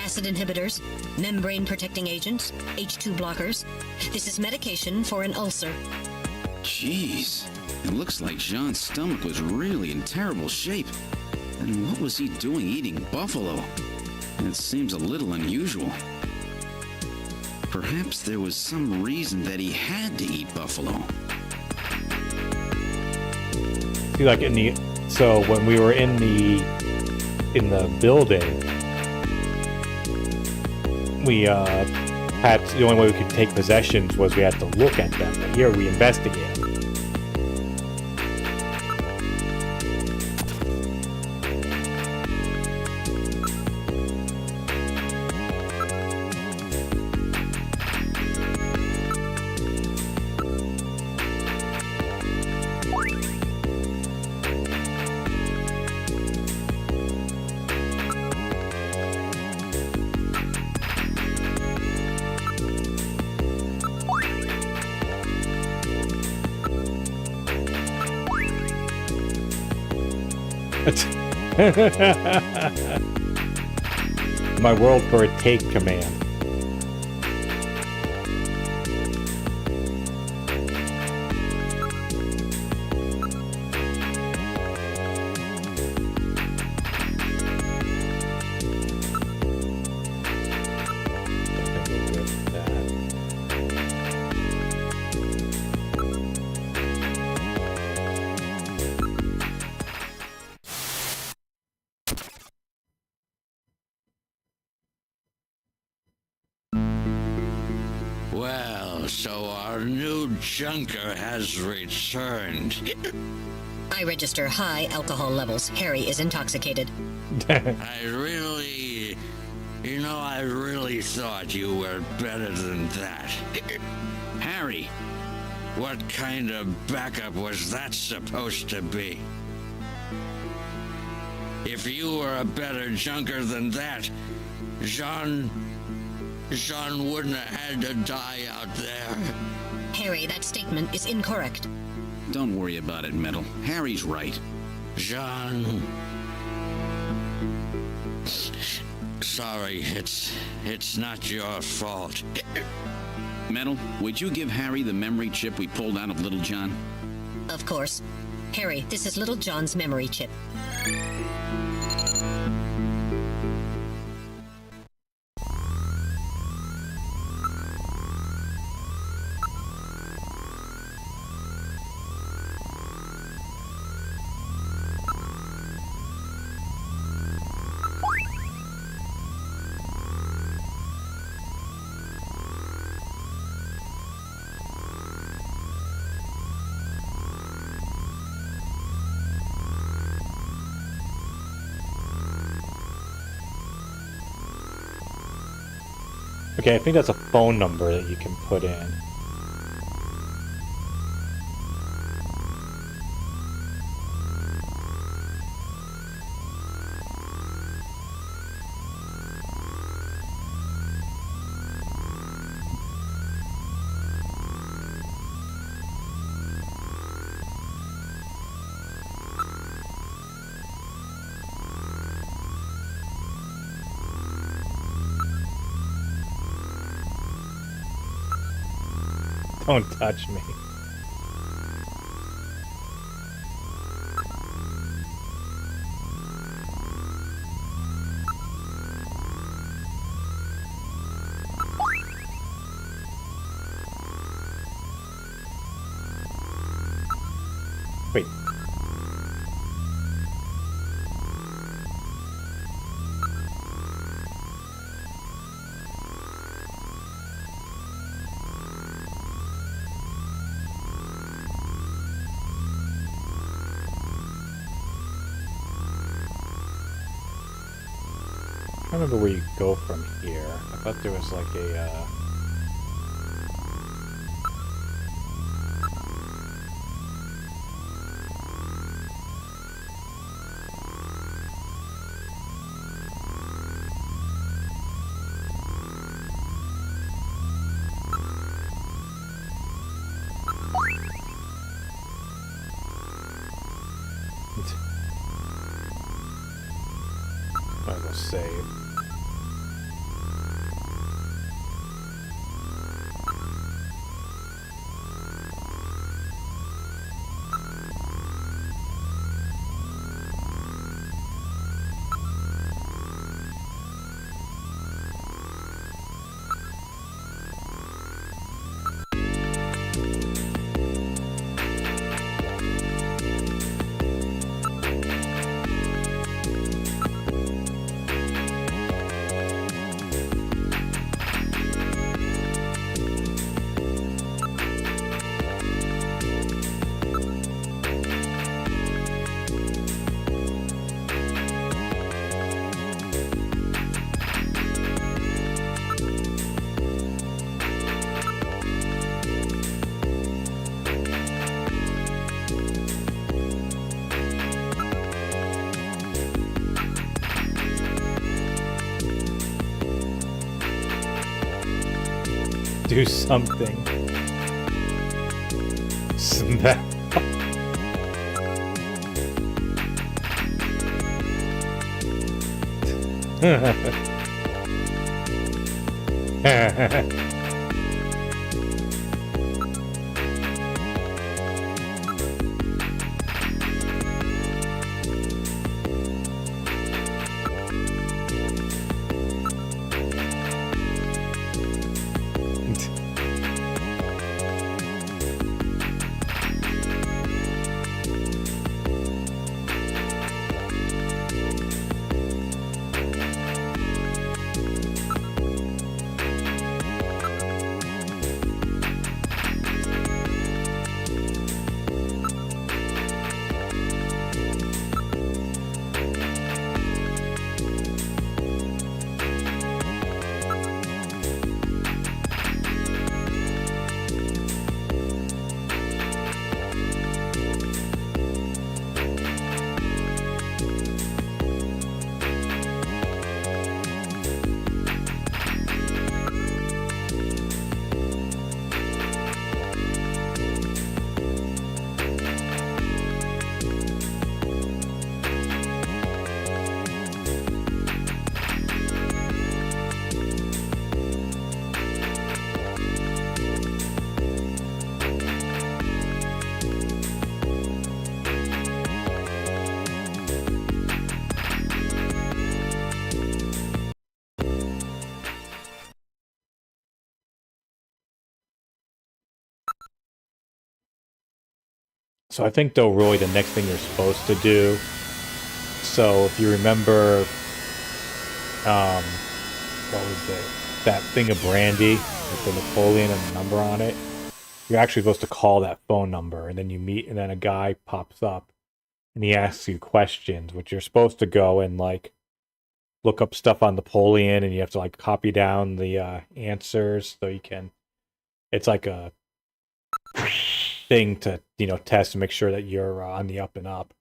Acid inhibitors, membrane-protecting agents, H2 blockers. This is medication for an ulcer. Jeez, it looks like Jean's stomach was really in terrible shape. And what was he doing eating buffalo? It seems a little unusual. Perhaps there was some reason that he had to eat buffalo. See, like so when we were in the building, we had, the only way we could take possessions was we had to look at them. But here we investigate them. My world for a take command. Well, so our new junker has returned. I register high alcohol levels. Harry is intoxicated. I really thought you were better than that. Harry, what kind of backup was that supposed to be? If you were a better junker than that, Jean wouldn't have had to die out there. Harry, that statement is incorrect. Don't worry about it, Metal. Harry's right. Jean... Sorry, it's not your fault. Metal, would you give Harry the memory chip we pulled out of Little John? Of course. Harry, this is Little John's memory chip. Okay, I think that's a phone number that you can put in. Don't touch me. Wait. I don't remember where you go from here. I thought there was like a, might as well save. Do something. Smack. So I think, though, really the next thing you're supposed to do... So if you remember... what was it? That thing of brandy with the Napoleon and the number on it. You're actually supposed to call that phone number, and then you meet, and then a guy pops up, and he asks you questions, which you're supposed to go and, like, look up stuff on Napoleon, and you have to, like, copy down the answers so you can... It's like a thing to, you know, test to make sure that you're on the up and up.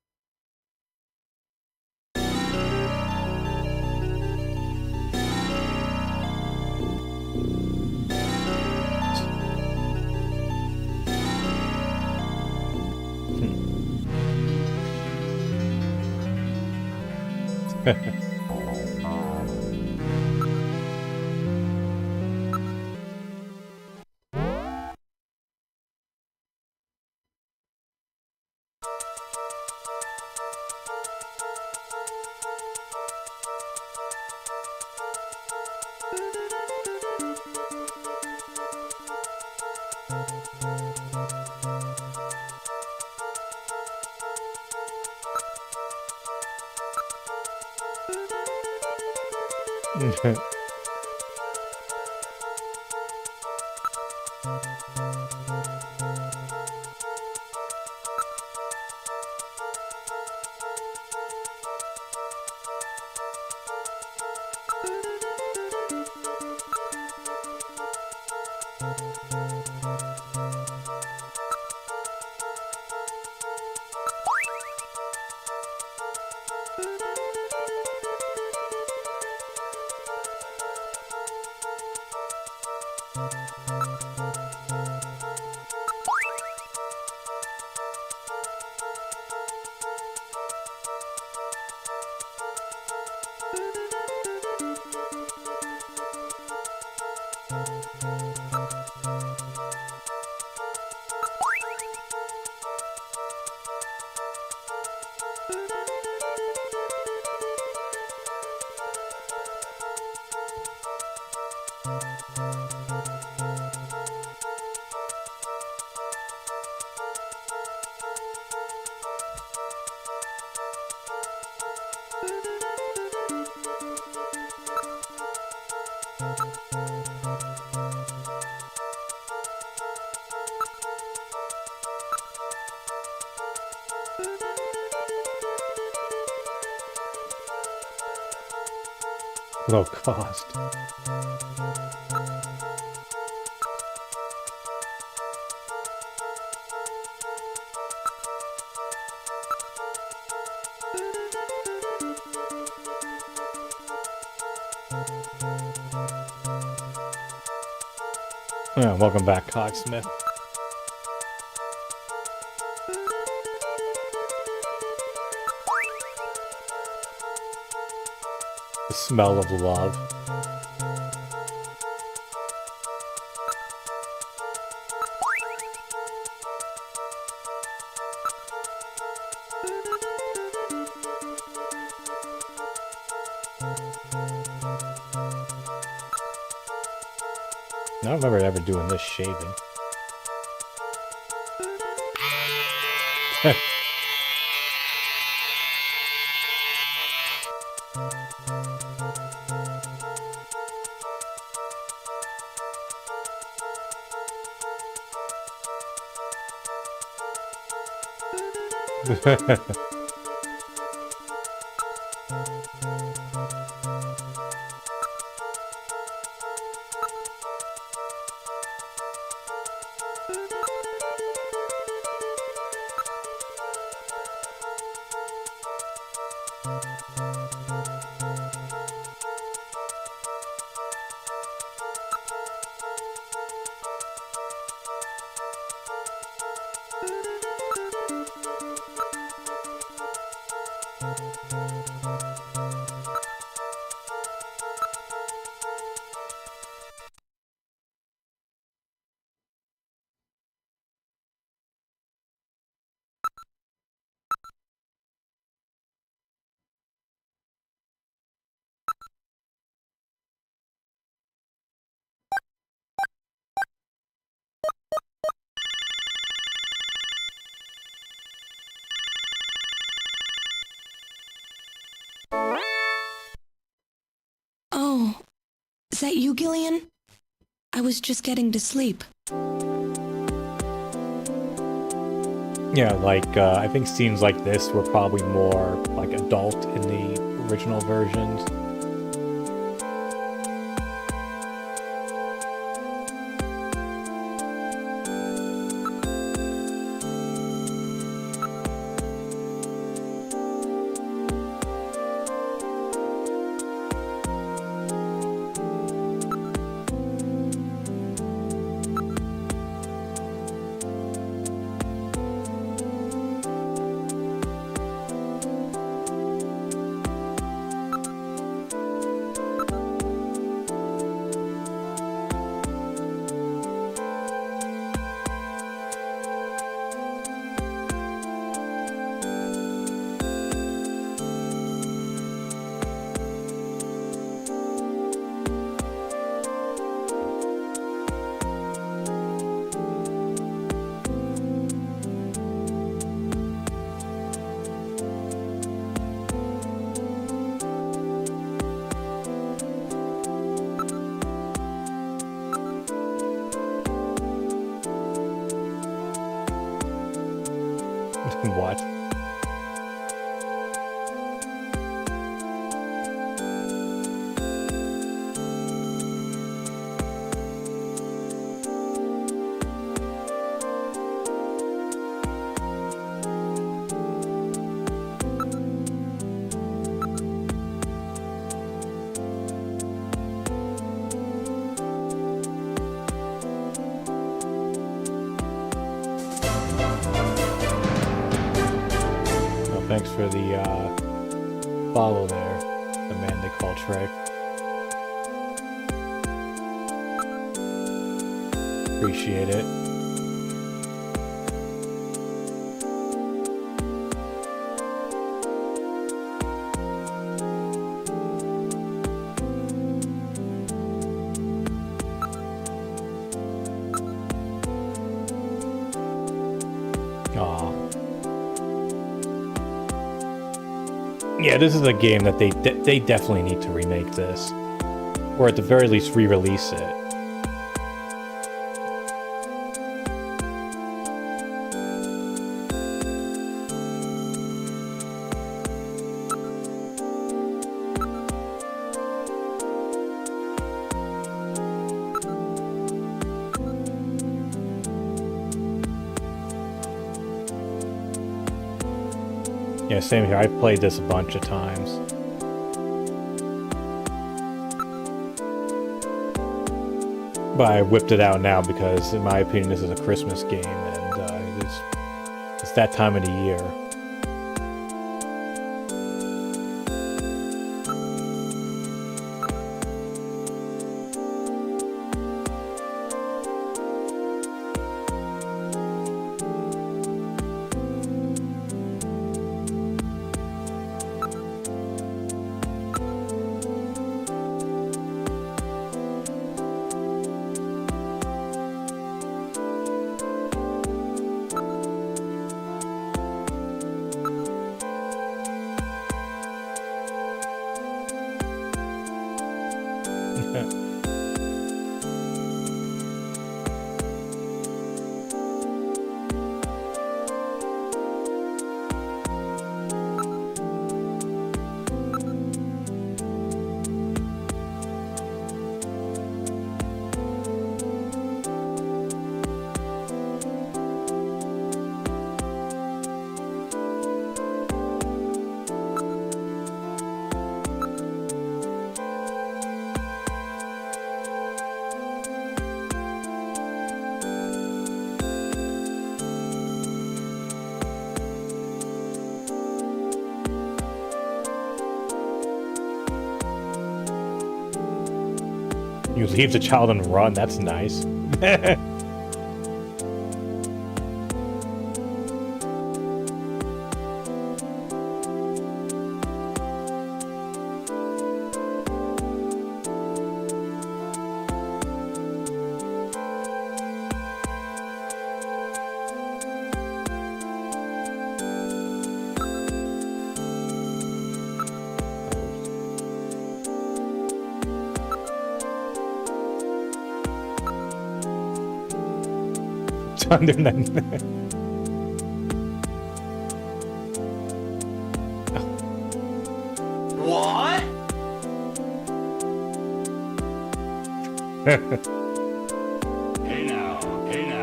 Low cost. Yeah, welcome back, Cogsmith. The smell of love. I don't remember ever doing this shaving. that you, Gillian? I was just getting to sleep. Yeah, like, I think scenes like this were probably more, like, adult in the original versions. What? Thanks for the follow there, the man they call Trey. Appreciate it. Aw. Yeah, this is a game that they definitely need to remake this, or at the very least re-release it. Yeah, same here. I've played this a bunch of times. But I whipped it out now because, in my opinion, this is a Christmas game, and it's that time of the year. You leave the child and run, that's nice. 190. What? Hey now, hey now.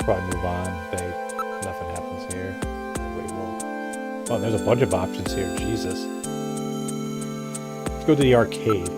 Probably move on. Nothing happens here. Wait, whoa. Oh, there's a bunch of options here. Jesus. Let's go to the arcade.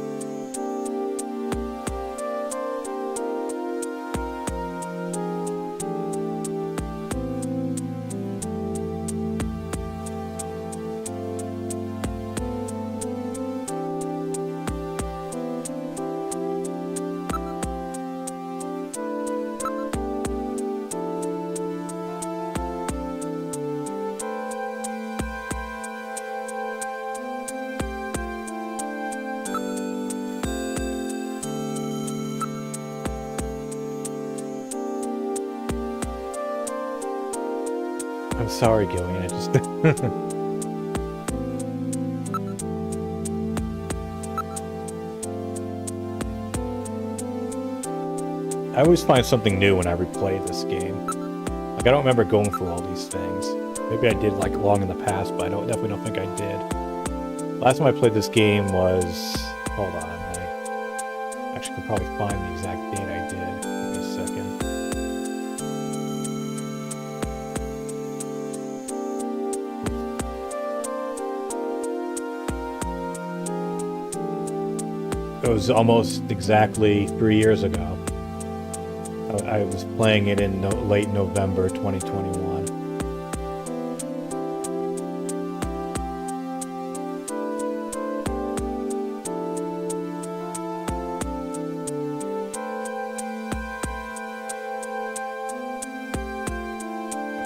I'm sorry, Gillian. I just... I always find something new when I replay this game. Like, I don't remember going through all these things. Maybe I did, like, long in the past, but I definitely don't think I did. Last time I played this game was... Hold on. I actually could probably find the exact date I did. Give me a second. It was almost exactly 3 years ago. I was playing it in late November 2021.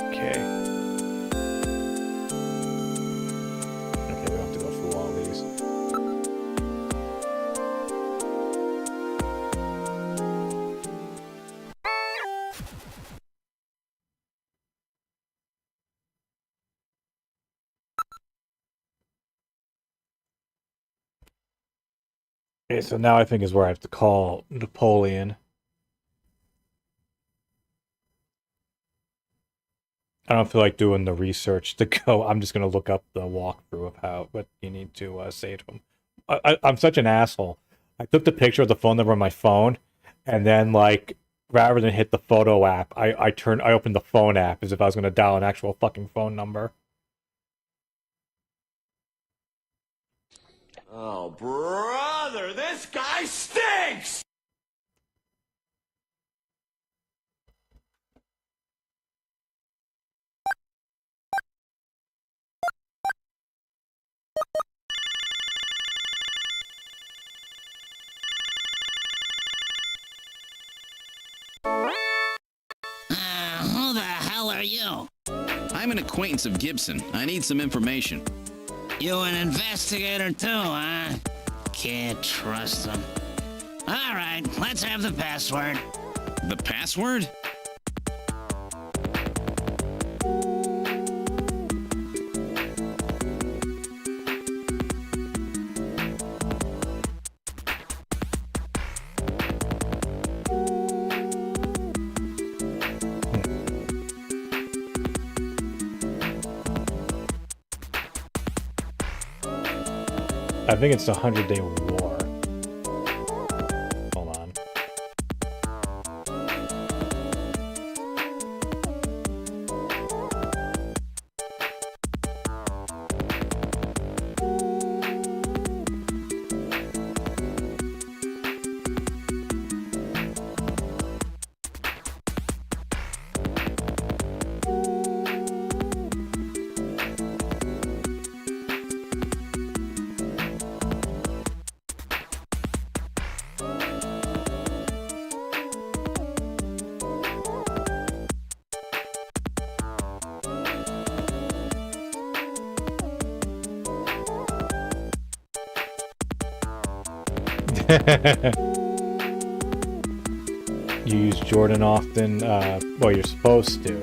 Okay. Okay, we don't have to go through all these. Okay, so now I think is where I have to call Napoleon. I don't feel like doing the research to go. I'm just going to look up the walkthrough of what you need to say to him. I'm such an asshole. I took the picture of the phone number on my phone, and then, like, rather than hit the photo app, I opened the phone app as if I was going to dial an actual fucking phone number. Oh, brother, this guy stinks! Who the hell are you? I'm an acquaintance of Gibson. I need some information. You an investigator too, huh? Can't trust him. All right, let's have the password. The password? I think it's the 100-Day War. Hold on. You use Jordan often? Well, you're supposed to.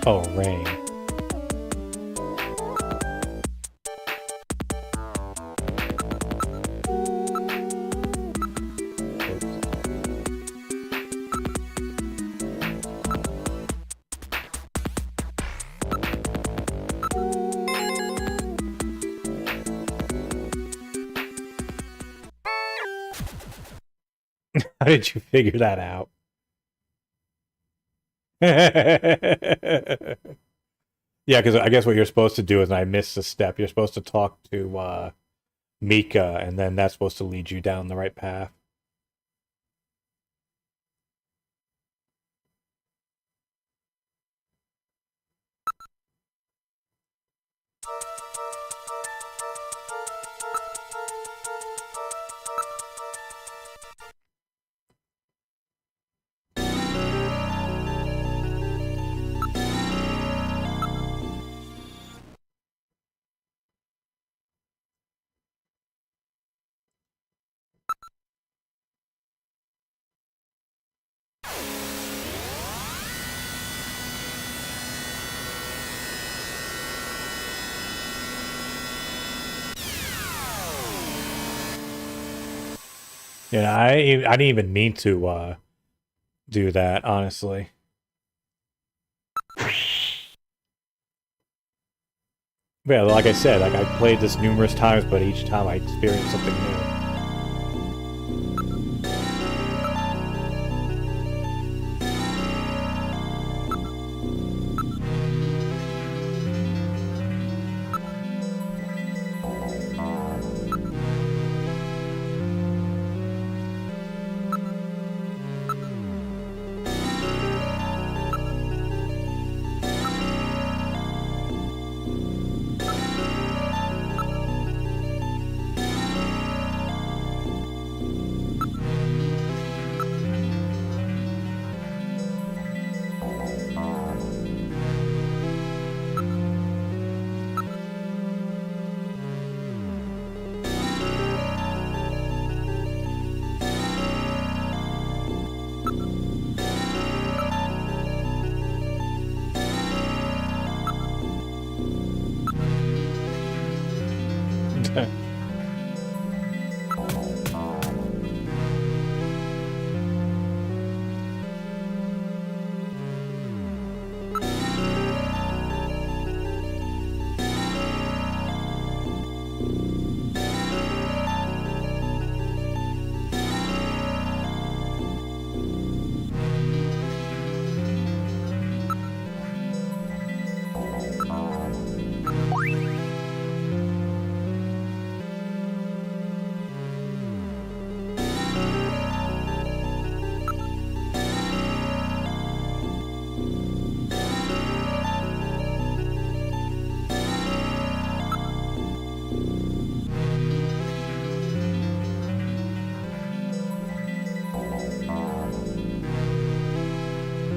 Oh, rain. How did you figure that out? Yeah, because I guess what you're supposed to do is, and I missed a step, you're supposed to talk to Mika, and then that's supposed to lead you down the right path. Yeah, I didn't even mean to do that, honestly. Yeah, like I said, like I played this numerous times, but each time I experienced something new.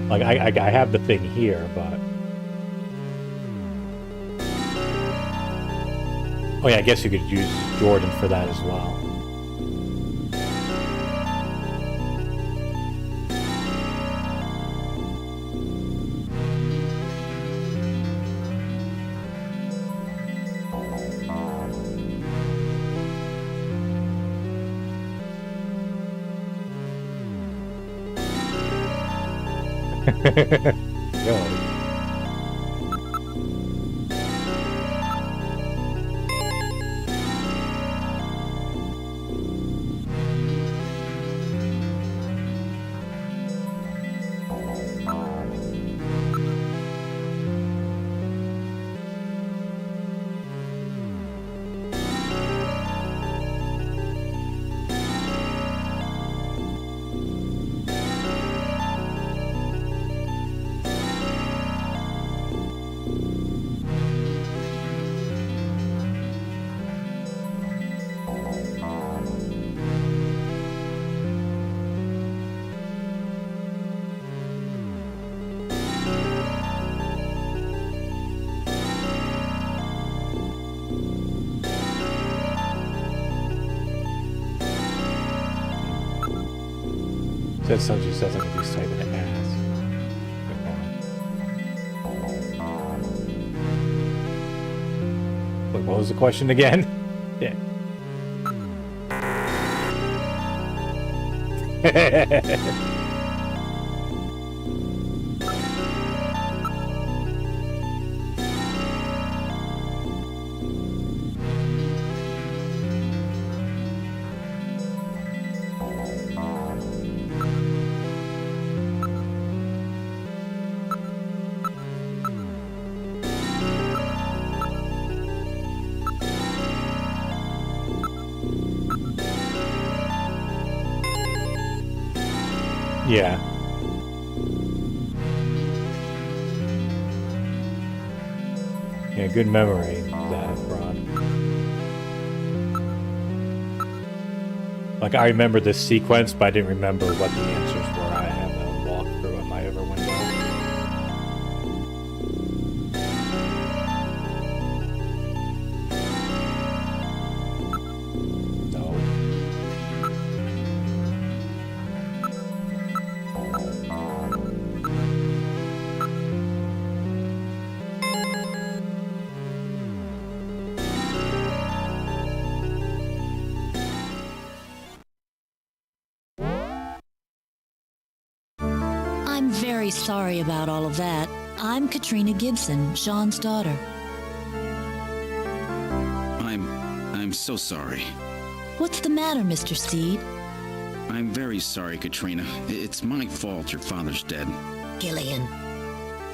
Like, I have the thing here, but... Oh yeah, I guess you could use Jordan for that as well. Really? That sounds just sounds like he's typing an ass. Wait, what was the question again? Yeah. Yeah. Yeah, good memory, that, Rod. Like, I remember this sequence, but I didn't remember what the answers were. I have a walkthrough in my other window. I'm very sorry about all of that. I'm Katrina Gibson, Sean's daughter. I'm so sorry. What's the matter, Mr. Seed? I'm very sorry, Katrina. It's my fault your father's dead. Gillian.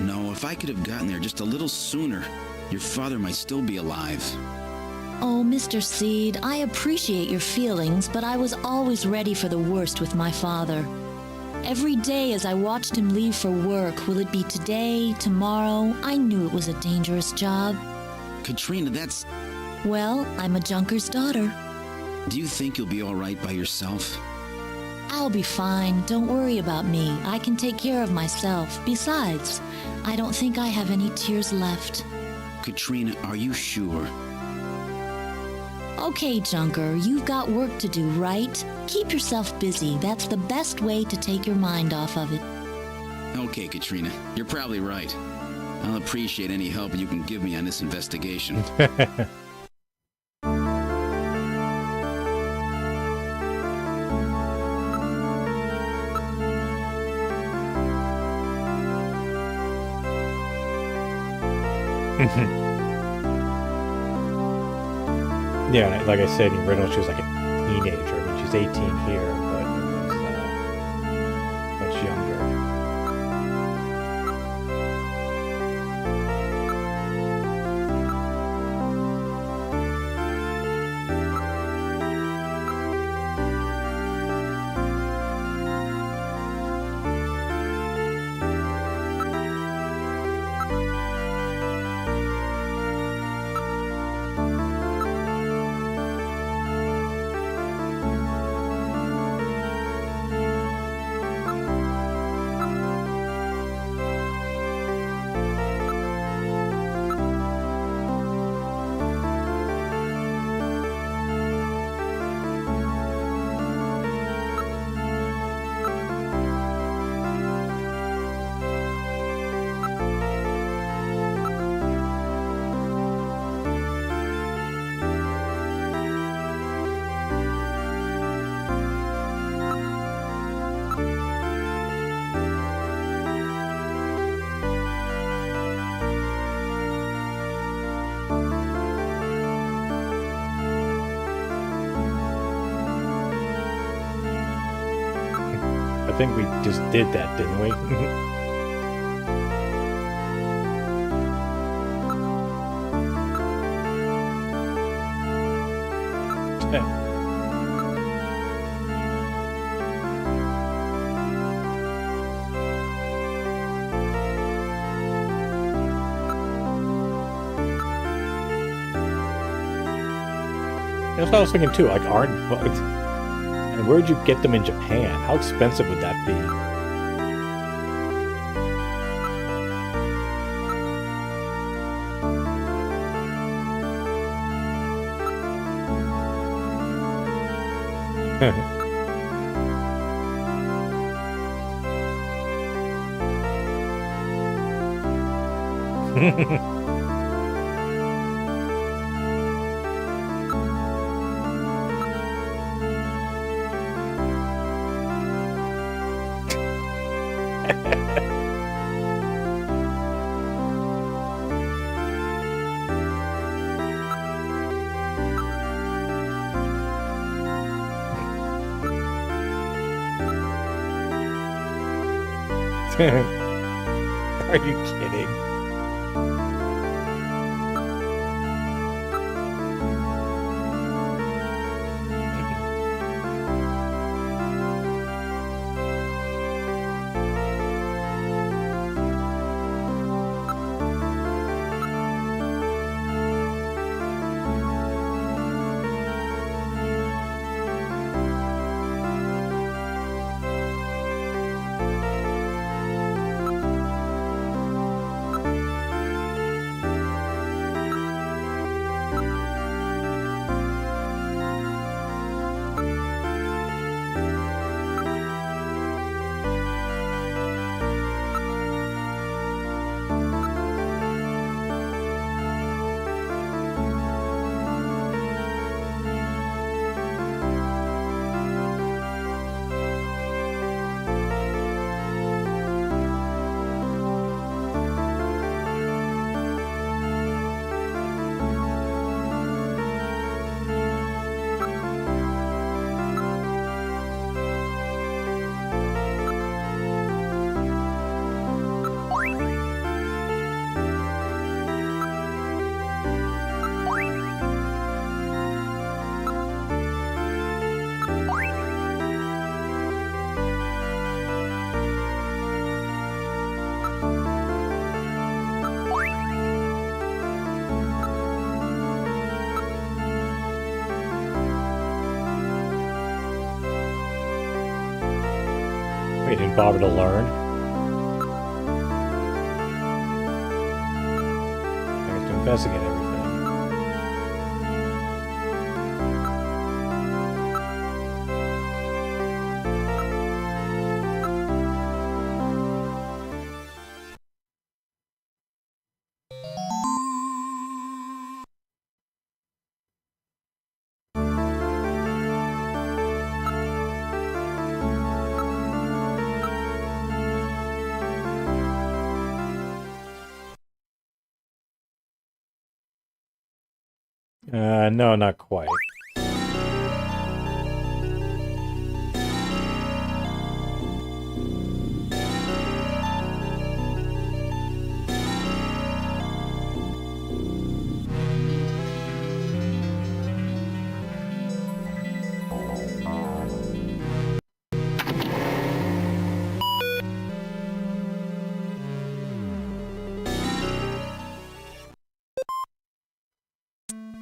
No, if I could have gotten there just a little sooner, your father might still be alive. Oh, Mr. Seed, I appreciate your feelings, but I was always ready for the worst with my father. Every day as I watched him leave for work, will it be today, tomorrow? I knew it was a dangerous job. Katrina, that's... Well, I'm a junker's daughter. Do you think you'll be all right by yourself? I'll be fine. Don't worry about me. I can take care of myself. Besides, I don't think I have any tears left. Katrina, are you sure? Okay, Junker, you've got work to do, right? Keep yourself busy. That's the best way to take your mind off of it. Okay, Katrina, you're probably right. I'll appreciate any help you can give me on this investigation. Yeah, like I said, in Riddle, she was like a teenager. I mean, she's 18 here, but it was much younger. I think we just did that, didn't we? That's what I was thinking too. Like, and where'd you get them in Japan? How expensive would that be? Are you kidding? We didn't bother to learn. I have to investigate everything. No, not quite.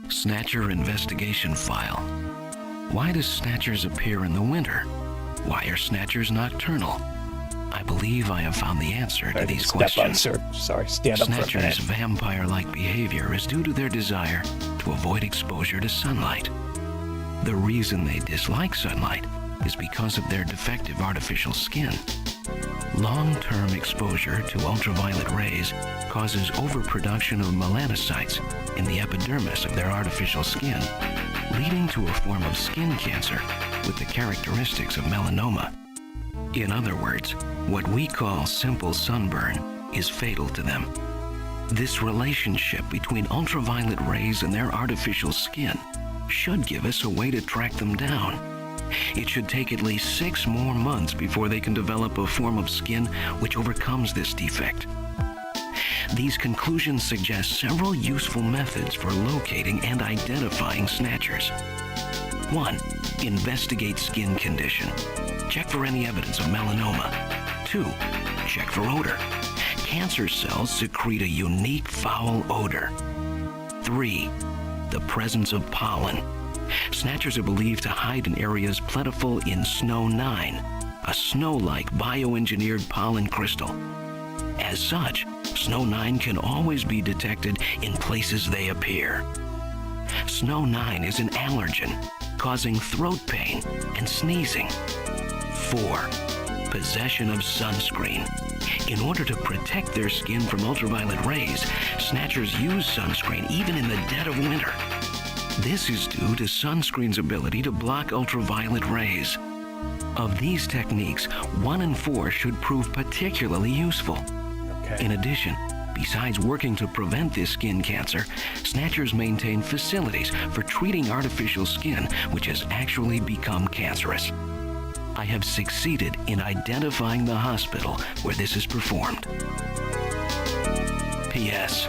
Snatcher investigation file. Why does Snatchers appear in the winter? Why are Snatchers nocturnal? I believe I have found the answer to these questions. Stand up for a minute. Snatchers' vampire-like behavior is due to their desire to avoid exposure to sunlight. The reason they dislike sunlight is because of their defective artificial skin. Long-term exposure to ultraviolet rays causes overproduction of melanocytes in the epidermis of their artificial skin, leading to a form of skin cancer with the characteristics of melanoma. In other words, what we call simple sunburn is fatal to them. This relationship between ultraviolet rays and their artificial skin should give us a way to track them down. It should take at least 6 more months before they can develop a form of skin which overcomes this defect. These conclusions suggest several useful methods for locating and identifying snatchers. 1. Investigate skin condition. Check for any evidence of melanoma. 2. Check for odor. Cancer cells secrete a unique foul odor. 3. The presence of pollen. Snatchers are believed to hide in areas plentiful in Snow 9, a snow-like bioengineered pollen crystal. As such, Snow 9 can always be detected in places they appear. Snow 9 is an allergen, causing throat pain and sneezing. 4. Possession of sunscreen. In order to protect their skin from ultraviolet rays, snatchers use sunscreen even in the dead of winter. This is due to sunscreen's ability to block ultraviolet rays. Of these techniques, 1 and 4 should prove particularly useful. Okay. In addition, besides working to prevent this skin cancer, snatchers maintain facilities for treating artificial skin which has actually become cancerous. I have succeeded in identifying the hospital where this is performed. P.S.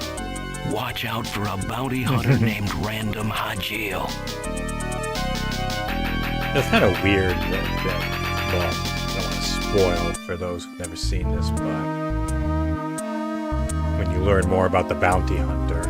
Watch out for a bounty hunter named Random Hajil. It's kind of weird that, well, I don't want to spoil for those who've never seen this, but when you learn more about the bounty hunter,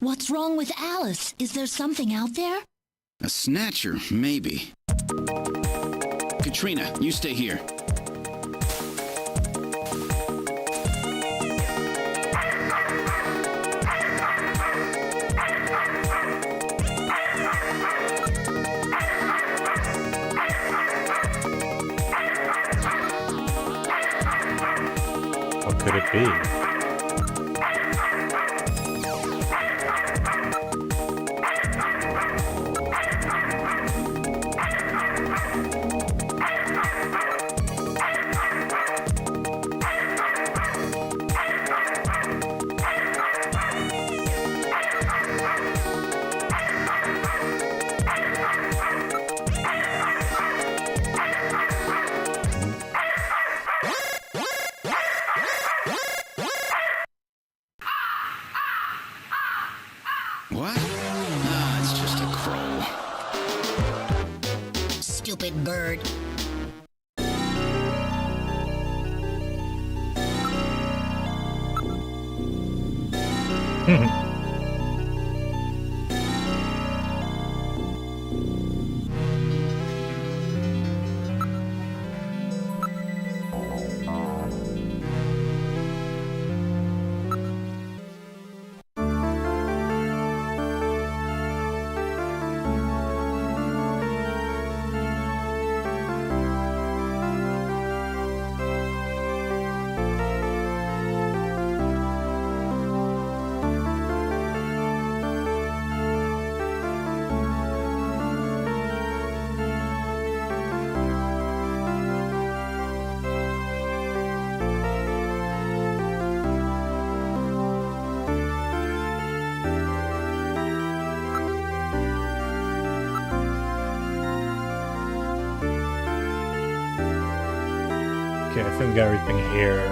What's wrong with Alice? Is there something out there? A snatcher, maybe. Katrina, you stay here. what could it be? What? Ah, it's just a crow. Stupid bird. Okay, I think we got everything here.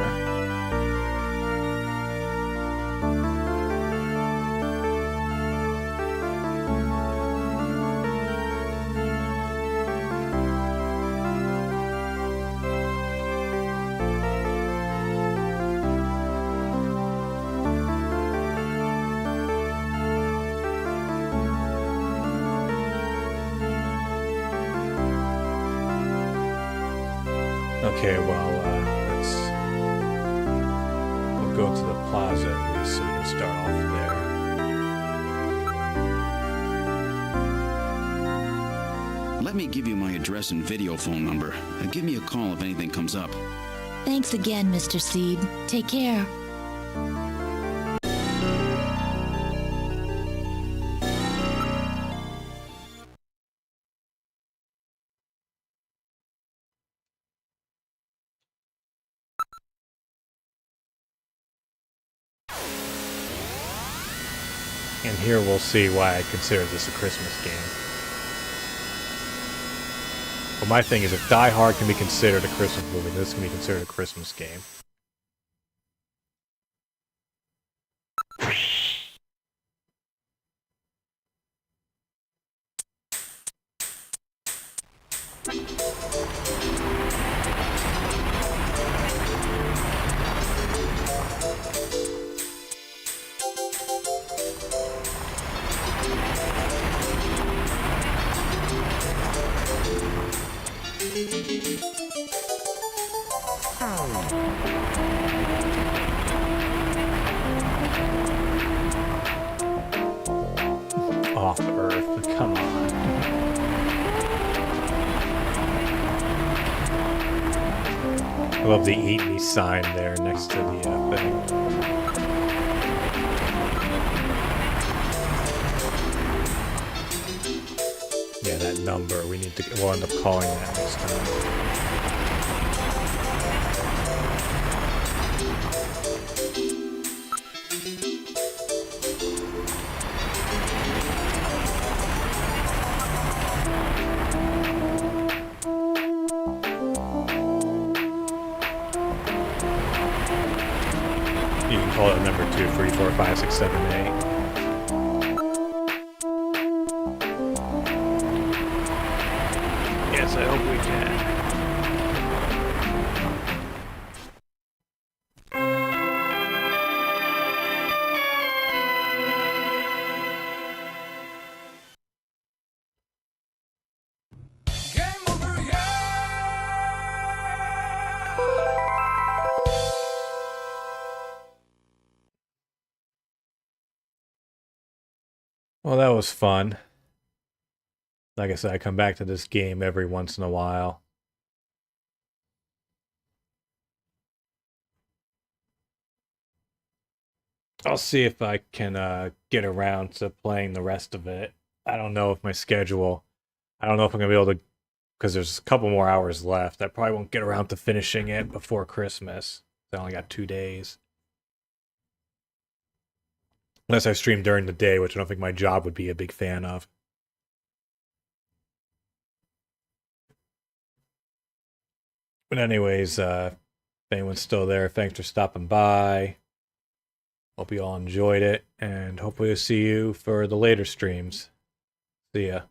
Okay, well, we'll go to the plaza at least so we can start off there. Let me give you my address and video phone number. Give me a call if anything comes up. Thanks again, Mr. Seed. Take care. And here we'll see why I consider this a Christmas game. Well, my thing is, if Die Hard can be considered a Christmas movie, this can be considered a Christmas game. Off Earth, come on. I love the Eat Me sign there next to the thing. Yeah, that number, we'll end up calling that next time. You can call it number 2, 3, 4, 5, 6, 7, 8. Yes, I hope we can. Well, that was fun. Like I said, I come back to this game every once in a while. I'll see if I can get around to playing the rest of it. I don't know if my schedule... I don't know if I'm going to be able to... Because there's a couple more hours left. I probably won't get around to finishing it before Christmas. I only got 2 days. Unless I stream during the day, which I don't think my job would be a big fan of. But anyways, if anyone's still there, thanks for stopping by. Hope you all enjoyed it, and hopefully I'll see you for the later streams. See ya.